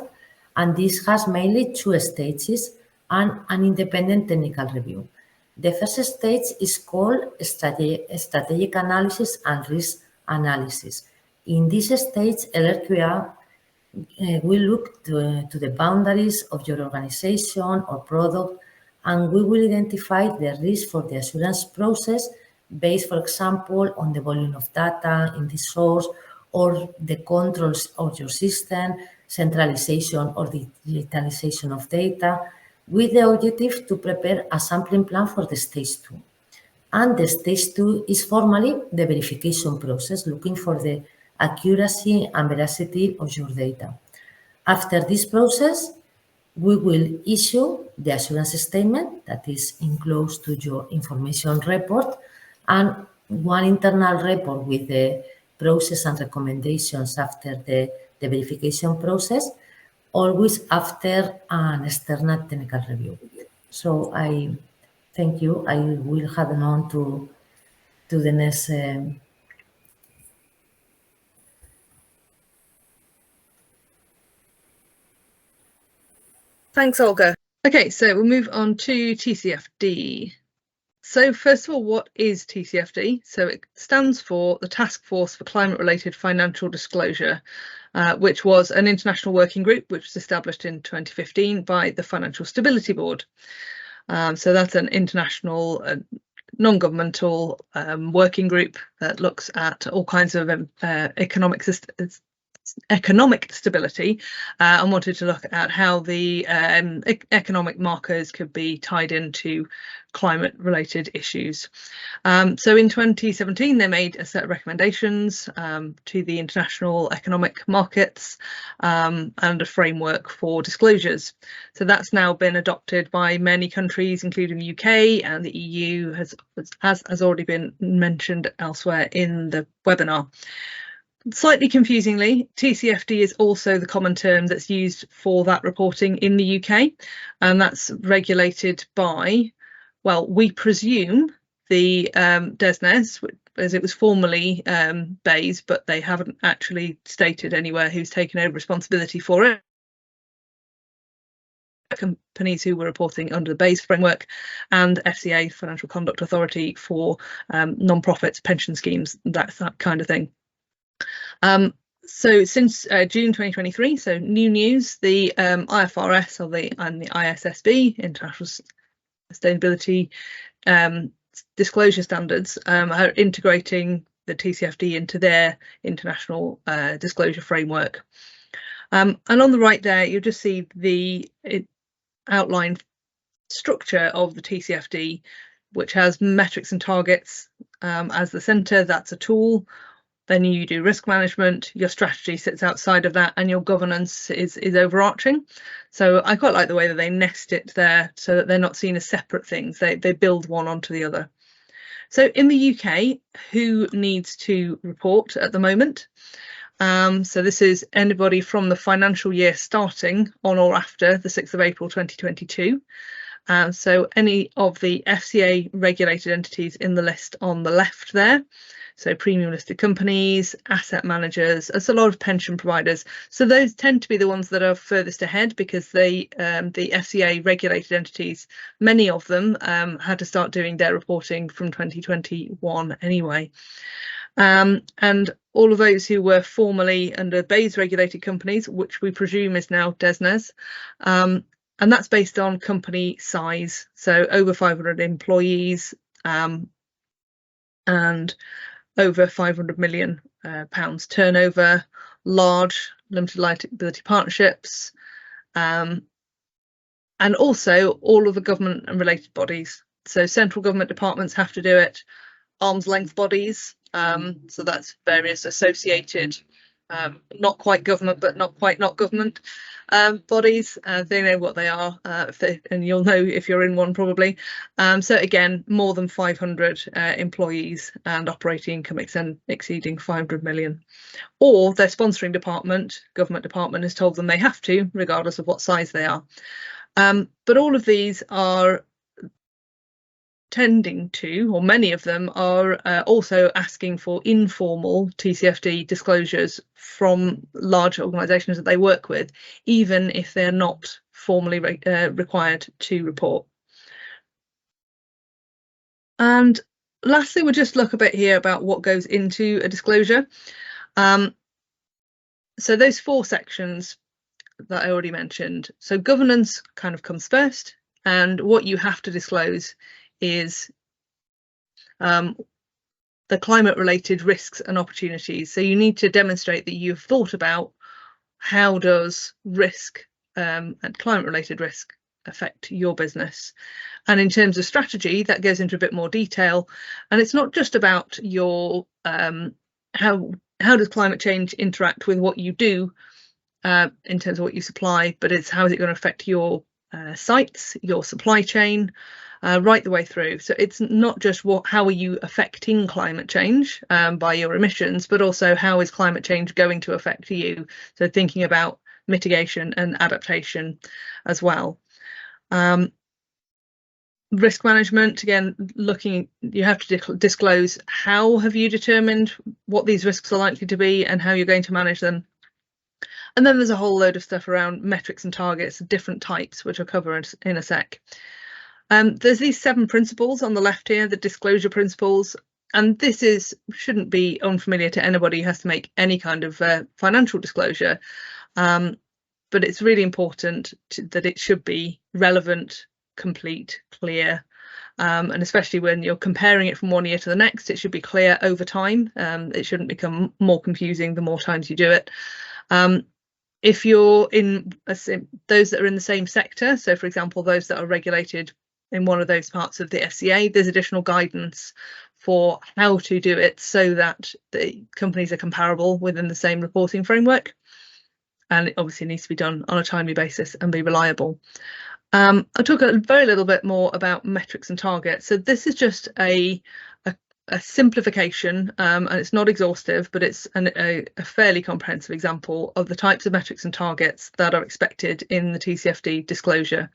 and this has mainly two stages and an independent technical review. The first stage is called strategic analysis and risk analysis. In this stage, LRQA will look to the boundaries of your organization or product, and we will identify the risk for the assurance process based, for example, on the volume of data in the source or the controls of your system, centralization or digitalization of data, with the objective to prepare a sampling plan for the stage 2. And the stage 2 is formally the verification process, looking for the accuracy and veracity of your data. After this process, we will issue the assurance statement that is enclosed to your information report and one internal report with the process and recommendations after the verification process, always after an external technical review. So I thank you. I will hand on to the next. Thanks, Olga. Okay, so we'll move on to TCFD. So first of all, what is TCFD? So it stands for the Task Force for Climate-Related Financial Disclosure, which was an international working group which was established in 2015 by the Financial Stability Board. So that's an international non-governmental working group that looks at all kinds of economic stability and wanted to look at how the economic markers could be tied into climate related issues. So in 2017 they made a set of recommendations to the international economic markets and a framework for disclosures. So that's now been adopted by many countries, including the UK, and the EU has already been mentioned elsewhere in the webinar. Slightly confusingly, TCFD is also the common term that's used for that reporting in the UK, and that's regulated by, well, we presume the DESNES, as it was formerly BEIS, but they haven't actually stated anywhere who's taken over responsibility for it. Companies who were reporting under the BEIS framework, and FCA, Financial Conduct Authority, for non-profits, pension schemes, that kind of thing. So since June 2023, so new news, the IFRS and the ISSB, International Sustainability Disclosure Standards, are integrating the TCFD into their international disclosure framework. And on the right there, you'll just see the outline structure of the TCFD, which has metrics and targets as the centre. That's a tool. Then you do risk management, your strategy sits outside of that, and your governance is overarching. So I quite like the way that they nest it there so that they're not seen as separate things. They build one onto the other. So in the UK, who needs to report at the moment? So this is anybody from the financial year starting on or after the 6th of April 2022. So any of the FCA regulated entities in the list on the left there. So premium listed companies, asset managers, there's a lot of pension providers. So those tend to be the ones that are furthest ahead, because they, the FCA regulated entities, many of them had to start doing their reporting from 2021 anyway. And all of those who were formerly under BEIS regulated companies, which we presume is now DESNES, and that's based on company size, so over 500 employees and over 500 million pounds turnover, large limited liability partnerships, and also all of the government and related bodies. So central government departments have to do it, arm's length bodies, so that's various associated, not quite government but not quite not government bodies. They know what they are, and you'll know if you're in one probably. So again, more than 500 employees and operating income exceeding 500 million. Or their sponsoring department, government department, has told them they have to, regardless of what size they are. But all of these are tending to, or many of them are also asking for informal TCFD disclosures from large organisations that they work with, even if they're not formally required to report. And lastly, we'll just look a bit here about what goes into a disclosure. So those 4 sections that I already mentioned. So governance kind of comes first, and what you have to disclose is the climate related risks and opportunities. So you need to demonstrate that you've thought about how does risk and climate related risk affect your business. And in terms of strategy, that goes into a bit more detail, and it's not just about your how does climate change interact with what you do in terms of what you supply, but it's how is it going to affect your sites, your supply chain, right the way through. So it's not just how are you affecting climate change by your emissions, but also how is climate change going to affect you. So thinking about mitigation and adaptation as well. Risk management, again, you have to disclose how have you determined what these risks are likely to be and how you're going to manage them. And then there's a whole load of stuff around metrics and targets of different types, which I'll cover in a sec. There's these 7 principles on the left here, the disclosure principles, and this shouldn't be unfamiliar to anybody who has to make any kind of financial disclosure, but it's really important that it should be relevant, complete, clear, and especially when you're comparing it from one year to the next, it should be clear over time. It shouldn't become more confusing the more times you do it. If you're in those that are in the same sector, so for example, those that are regulated in one of those parts of the FCA, there's additional guidance for how to do it so that the companies are comparable within the same reporting framework. And it obviously needs to be done on a timely basis and be reliable. I'll talk a very little bit more about metrics and targets. So this is just a a simplification, and it's not exhaustive, but it's a fairly comprehensive example of the types of metrics and targets that are expected in the TCFD disclosure.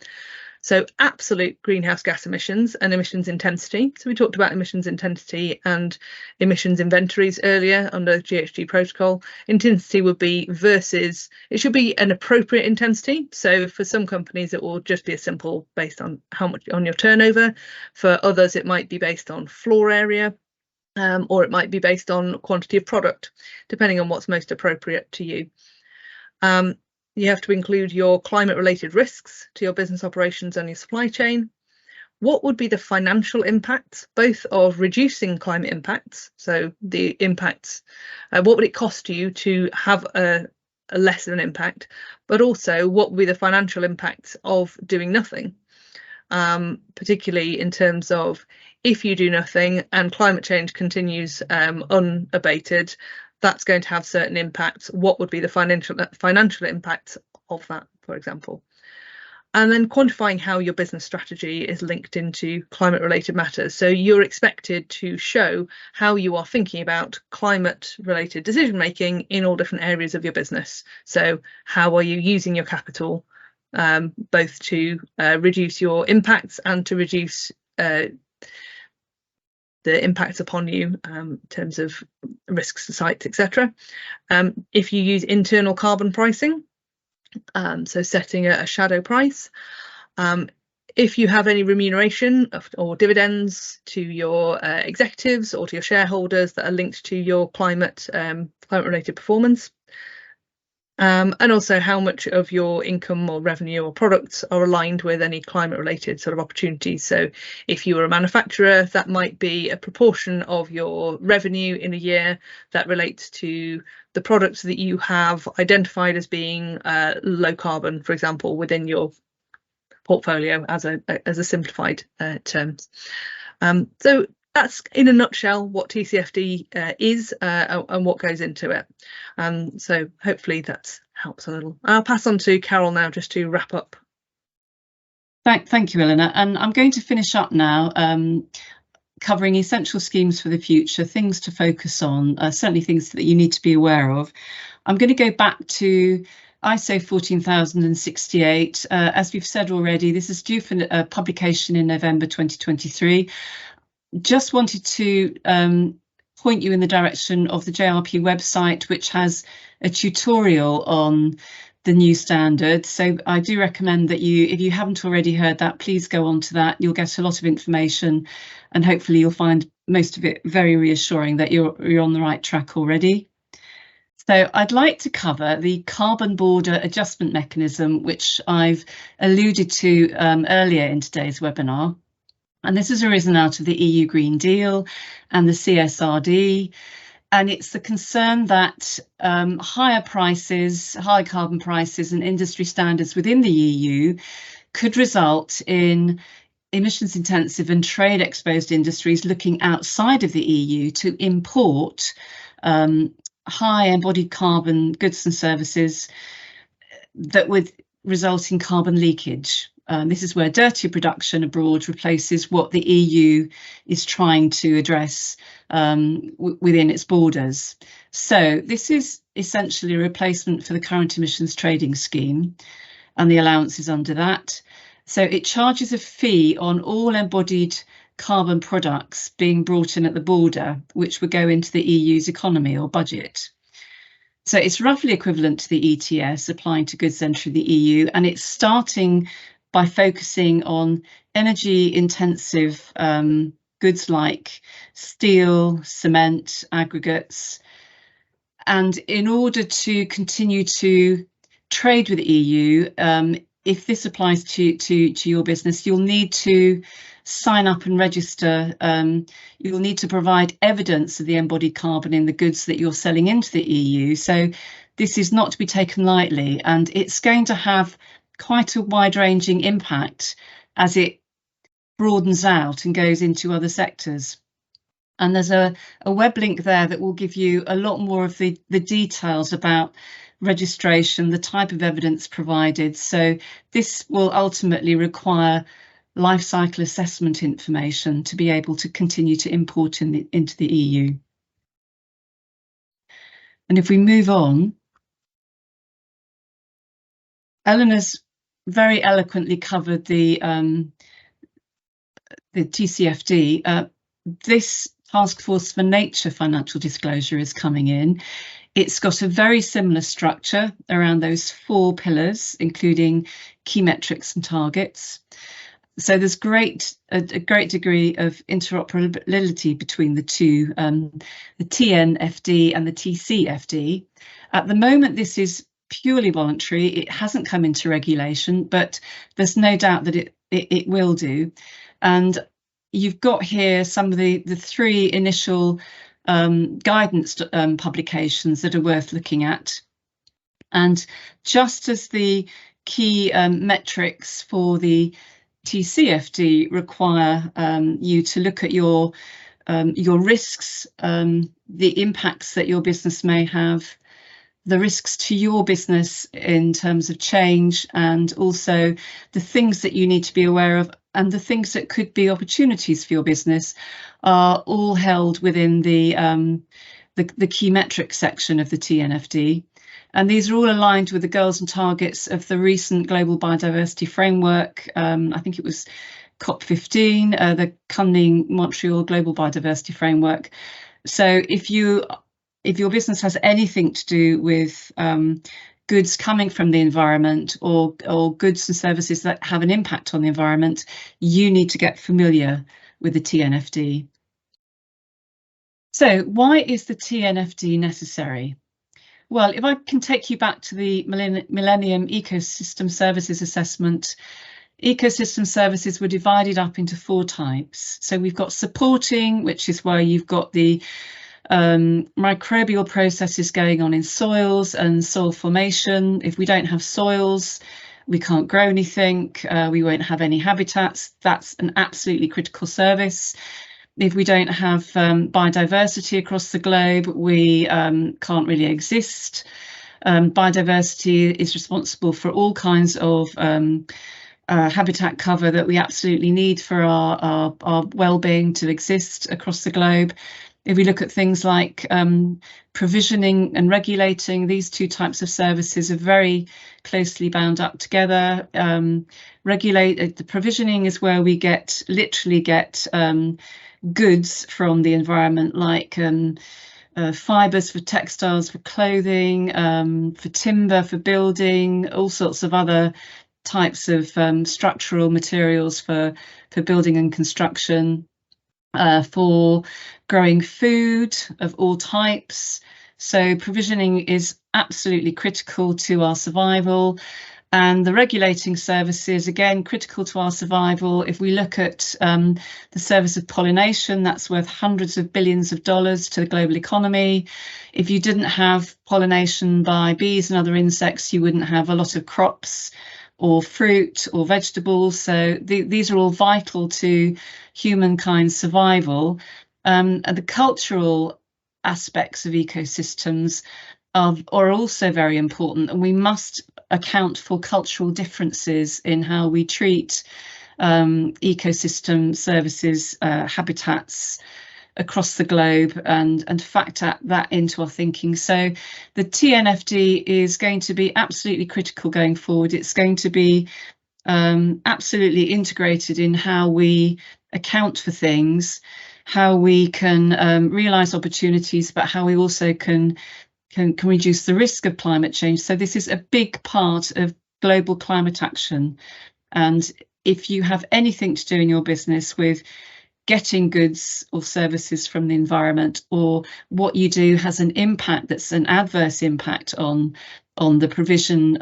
So absolute greenhouse gas emissions and emissions intensity. So we talked about emissions intensity and emissions inventories earlier under GHG protocol. Intensity would be versus, it should be an appropriate intensity. So for some companies, it will just be a simple based on how much on your turnover. For others, it might be based on floor area, or it might be based on quantity of product, depending on what's most appropriate to you. You have to include your climate related risks to your business operations and your supply chain. What would be the financial impacts, both of reducing climate impacts, so the impacts, what would it cost you to have a less of an impact, but also what would be the financial impacts of doing nothing, particularly in terms of if you do nothing and climate change continues unabated, that's going to have certain impacts. What would be the financial impacts of that, for example? And then quantifying how your business strategy is linked into climate related matters. So you're expected to show how you are thinking about climate related decision making in all different areas of your business. So how are you using your capital, both to reduce your impacts and to reduce the impacts upon you in terms of risks to sites, etc. If you use internal carbon pricing, so setting a shadow price. If you have any remuneration or dividends to your executives or to your shareholders that are linked to your climate related performance. And also how much of your income or revenue or products are aligned with any climate related sort of opportunities. So if you were a manufacturer, that might be a proportion of your revenue in a year that relates to the products that you have identified as being low carbon, for example, within your portfolio as a simplified terms. So that's in a nutshell what TCFD is and what goes into it. So hopefully that helps a little. I'll pass on to Carol now just to wrap up. Thank you, Eleanor. And I'm going to finish up now covering essential schemes for the future, things to focus on, certainly things that you need to be aware of. I'm going to go back to ISO 14068. As we've said already, this is due for publication in November 2023. Just wanted to point you in the direction of the JRP website, which has a tutorial on the new standard. So I do recommend that you, if you haven't already heard that, please go on to that. You'll get a lot of information and hopefully you'll find most of it very reassuring that you're on the right track already. So I'd like to cover the carbon border adjustment mechanism, which I've alluded to earlier in today's webinar. And this has arisen out of the EU Green Deal and the CSRD. And it's the concern that higher prices, high carbon prices and industry standards within the EU could result in emissions intensive and trade exposed industries looking outside of the EU to import high embodied carbon goods and services that would result in carbon leakage. This is where dirty production abroad replaces what the EU is trying to address within its borders. So this is essentially a replacement for the current emissions trading scheme and the allowances under that. So it charges a fee on all embodied carbon products being brought in at the border, which would go into the EU's economy or budget. So it's roughly equivalent to the ETS applying to goods entering the EU, and it's starting by focusing on energy intensive goods like steel, cement, aggregates. And in order to continue to trade with the EU, if this applies to your business, you'll need to sign up and register. You'll need to provide evidence of the embodied carbon in the goods that you're selling into the EU. So this is not to be taken lightly, and it's going to have quite a wide-ranging impact as it broadens out and goes into other sectors. And there's a web link there that will give you a lot more of the details about registration, the type of evidence provided. So this will ultimately require life cycle assessment information to be able to continue to import into the EU. And if we move on, Eleanor's very eloquently covered the TCFD. This Task Force for Nature financial disclosure is coming in. It's got a very similar structure around those 4 pillars, including key metrics and targets. So there's a great degree of interoperability between the two, the TNFD and the TCFD. At the moment, this is purely voluntary. It hasn't come into regulation, but there's no doubt that it will do. And you've got here some of the 3 initial guidance publications that are worth looking at. And just as the key metrics for the TCFD require you to look at your risks, the impacts that your business may have, the risks to your business in terms of change, and also the things that you need to be aware of, and the things that could be opportunities for your business, are all held within the key metrics section of the TNFD. And these are all aligned with the goals and targets of the recent Global Biodiversity Framework. I think it was COP15, the Kunming Montreal Global Biodiversity Framework. So if your business has anything to do with goods coming from the environment, or goods and services that have an impact on the environment, you need to get familiar with the TNFD. So why is the TNFD necessary? Well, if I can take you back to the Millennium Ecosystem Services Assessment, ecosystem services were divided up into 4 types. So we've got supporting, which is where you've got the microbial processes going on in soils and soil formation. If we don't have soils, we can't grow anything, we won't have any habitats. That's an absolutely critical service. If we don't have biodiversity across the globe, we can't really exist. Biodiversity is responsible for all kinds of habitat cover that we absolutely need for our well-being to exist across the globe. If we look at things like provisioning and regulating, these 2 types of services are very closely bound up together. The provisioning is where we literally get goods from the environment, like fibres for textiles, for clothing, for timber, for building, all sorts of other types of structural materials for building and construction, for growing food of all types. So provisioning is absolutely critical to our survival. And the regulating services, again, critical to our survival. If we look at the service of pollination, that's worth hundreds of billions of dollars to the global economy. If you didn't have pollination by bees and other insects, you wouldn't have a lot of crops or fruit or vegetables. So these are all vital to humankind's survival. And the cultural aspects of ecosystems are also very important, and we must account for cultural differences in how we treat ecosystem services, habitats across the globe, and factor that into our thinking. So the TNFD is going to be absolutely critical going forward. It's going to be absolutely integrated in how we account for things, how we can realise opportunities, but how we also can reduce the risk of climate change. So this is a big part of global climate action. And if you have anything to do in your business with getting goods or services from the environment, or what you do has an impact that's an adverse impact on the provision,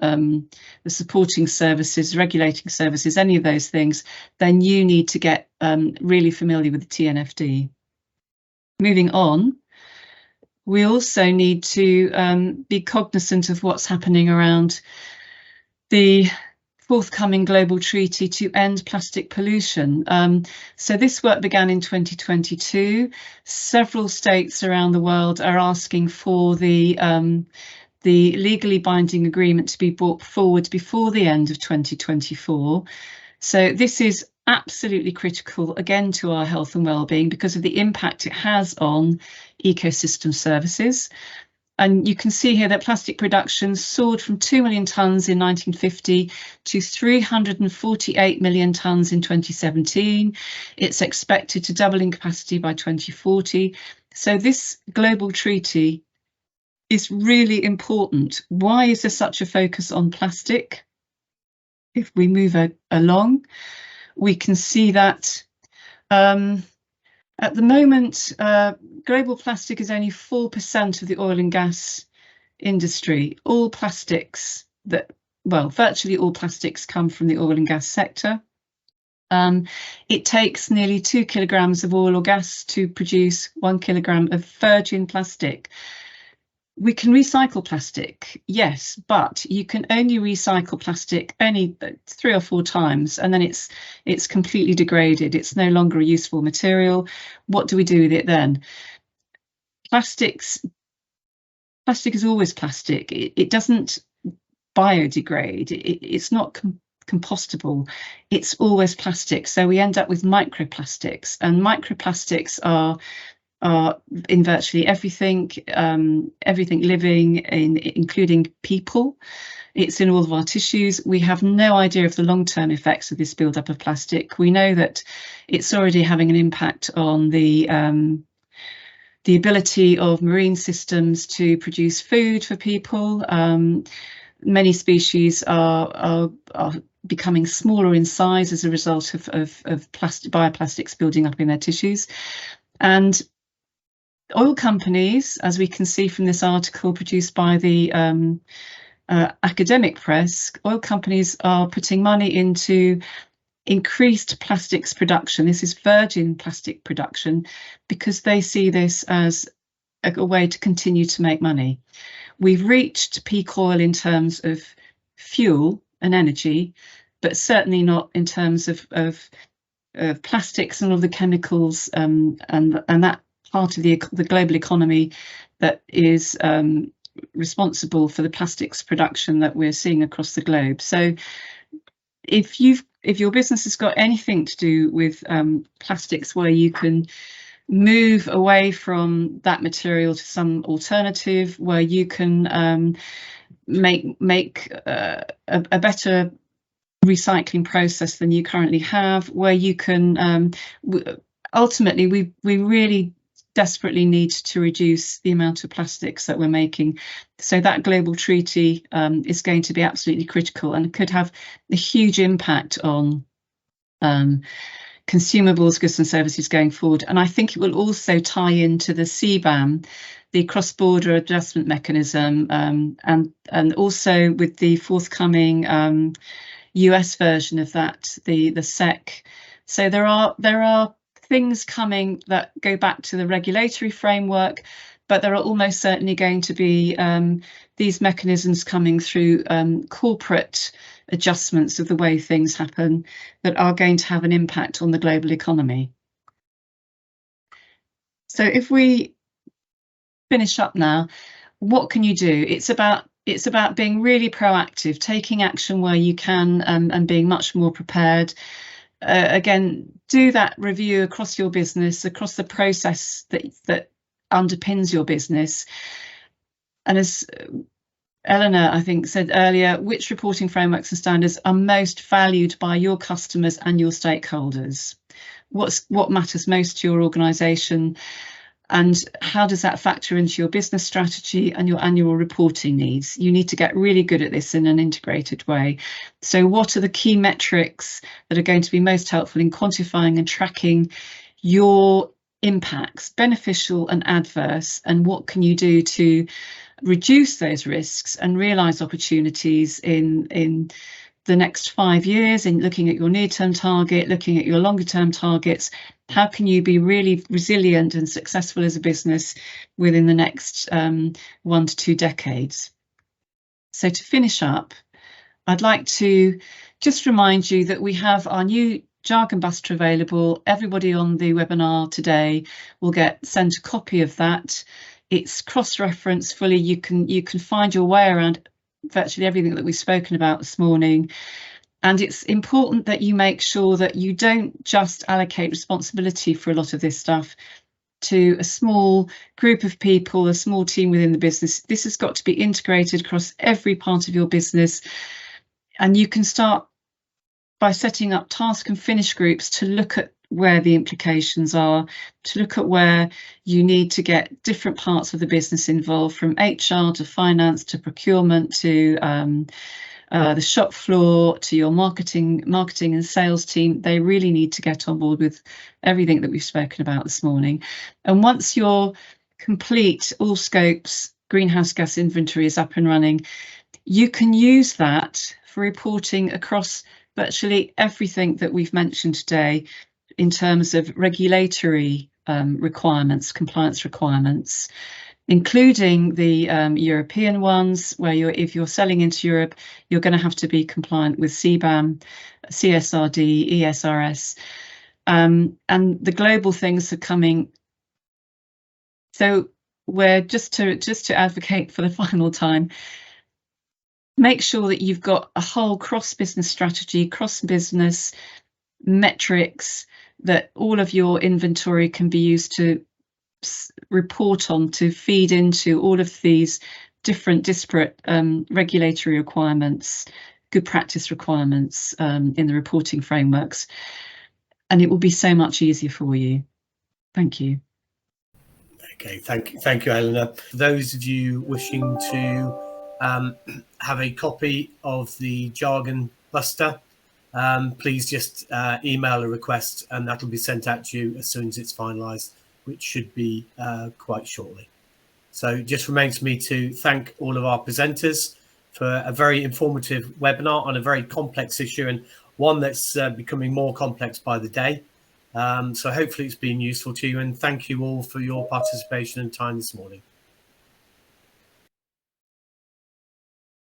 the supporting services, regulating services, any of those things, then you need to get really familiar with the TNFD. Moving on, we also need to be cognizant of what's happening around the forthcoming global treaty to end plastic pollution. So this work began in 2022. Several states around the world are asking for the legally binding agreement to be brought forward before the end of 2024. So this is absolutely critical, again, to our health and well-being because of the impact it has on ecosystem services. And you can see here that plastic production soared from 2 million tonnes in 1950 to 348 million tonnes in 2017. It's expected to double in capacity by 2040. So this global treaty is really important. Why is there such a focus on plastic? If we move along, we can see that at the moment, global plastic is only 4% of the oil and gas industry. All plastics virtually all plastics come from the oil and gas sector. It takes nearly 2 kilograms of oil or gas to produce 1 kilogram of virgin plastic. We can recycle plastic, yes, but you can only recycle plastic only 3 or 4 times, and then it's completely degraded. It's no longer a useful material. What do we do with it then? Plastic is always plastic. It doesn't biodegrade. It's not compostable. It's always plastic. So we end up with microplastics, and microplastics are in virtually everything living, including people. It's in all of our tissues. We have no idea of the long-term effects of this buildup of plastic. We know that it's already having an impact on the ability of marine systems to produce food for people. Many species are becoming smaller in size as a result of bioplastics building up in their tissues. And oil companies, as we can see from this article produced by the academic press, oil companies are putting money into increased plastics production. This is virgin plastic production because they see this as a way to continue to make money. We've reached peak oil in terms of fuel and energy, but certainly not in terms of plastics and all the chemicals and that part of the global economy that is responsible for the plastics production that we're seeing across the globe. So if your business has got anything to do with plastics where you can move away from that material to some alternative, where you can make a better recycling process than you currently have, where you can ultimately we really desperately need to reduce the amount of plastics that we're making. So that global treaty is going to be absolutely critical and could have a huge impact on consumables, goods and services going forward. And I think it will also tie into the CBAM, the cross-border adjustment mechanism, and also with the forthcoming US version of that, the SEC. So there are things coming that go back to the regulatory framework, but there are almost certainly going to be these mechanisms coming through corporate adjustments of the way things happen that are going to have an impact on the global economy. So if we finish up now, what can you do? It's about being really proactive, taking action where you can, and being much more prepared. Again, do that review across your business, across the process that underpins your business. And as Eleanor, I think, said earlier, which reporting frameworks and standards are most valued by your customers and your stakeholders? What matters most to your organisation? And how does that factor into your business strategy and your annual reporting needs? You need to get really good at this in an integrated way. So what are the key metrics that are going to be most helpful in quantifying and tracking your impacts, beneficial and adverse, and what can you do to reduce those risks and realise opportunities in the next 5 years, in looking at your near-term target, looking at your longer-term targets? How can you be really resilient and successful as a business within the next 1 to 2 decades? So to finish up, I'd like to just remind you that we have our new Jargon Buster available. Everybody on the webinar today will get sent a copy of that. It's cross-referenced fully. You can find your way around virtually everything that we've spoken about this morning. And it's important that you make sure that you don't just allocate responsibility for a lot of this stuff to a small group of people, a small team within the business. This has got to be integrated across every part of your business. And you can start by setting up task and finish groups to look at where the implications are, to look at where you need to get different parts of the business involved, from HR to finance to procurement to the shop floor to your marketing and sales team. They really need to get on board with everything that we've spoken about this morning. And once your complete all scopes greenhouse gas inventory is up and running, you can use that for reporting across virtually everything that we've mentioned today in terms of regulatory requirements, compliance requirements, including the European ones, where if you're selling into Europe, you're going to have to be compliant with CBAM, CSRD, ESRS, and the global things are coming. So we're just to advocate for the final time, make sure that you've got a whole cross-business strategy, cross-business metrics, that all of your inventory can be used to report on, to feed into all of these different disparate regulatory requirements, good practice requirements in the reporting frameworks, and it will be so much easier for you. Thank you. Okay, thank you, Eleanor. For those of you wishing to have a copy of the Jargon Buster, please just email a request and that'll be sent out to you as soon as it's finalised, which should be quite shortly. So it just remains for me to thank all of our presenters for a very informative webinar on a very complex issue, and one that's becoming more complex by the day. So hopefully it's been useful to you, and thank you all for your participation and time this morning.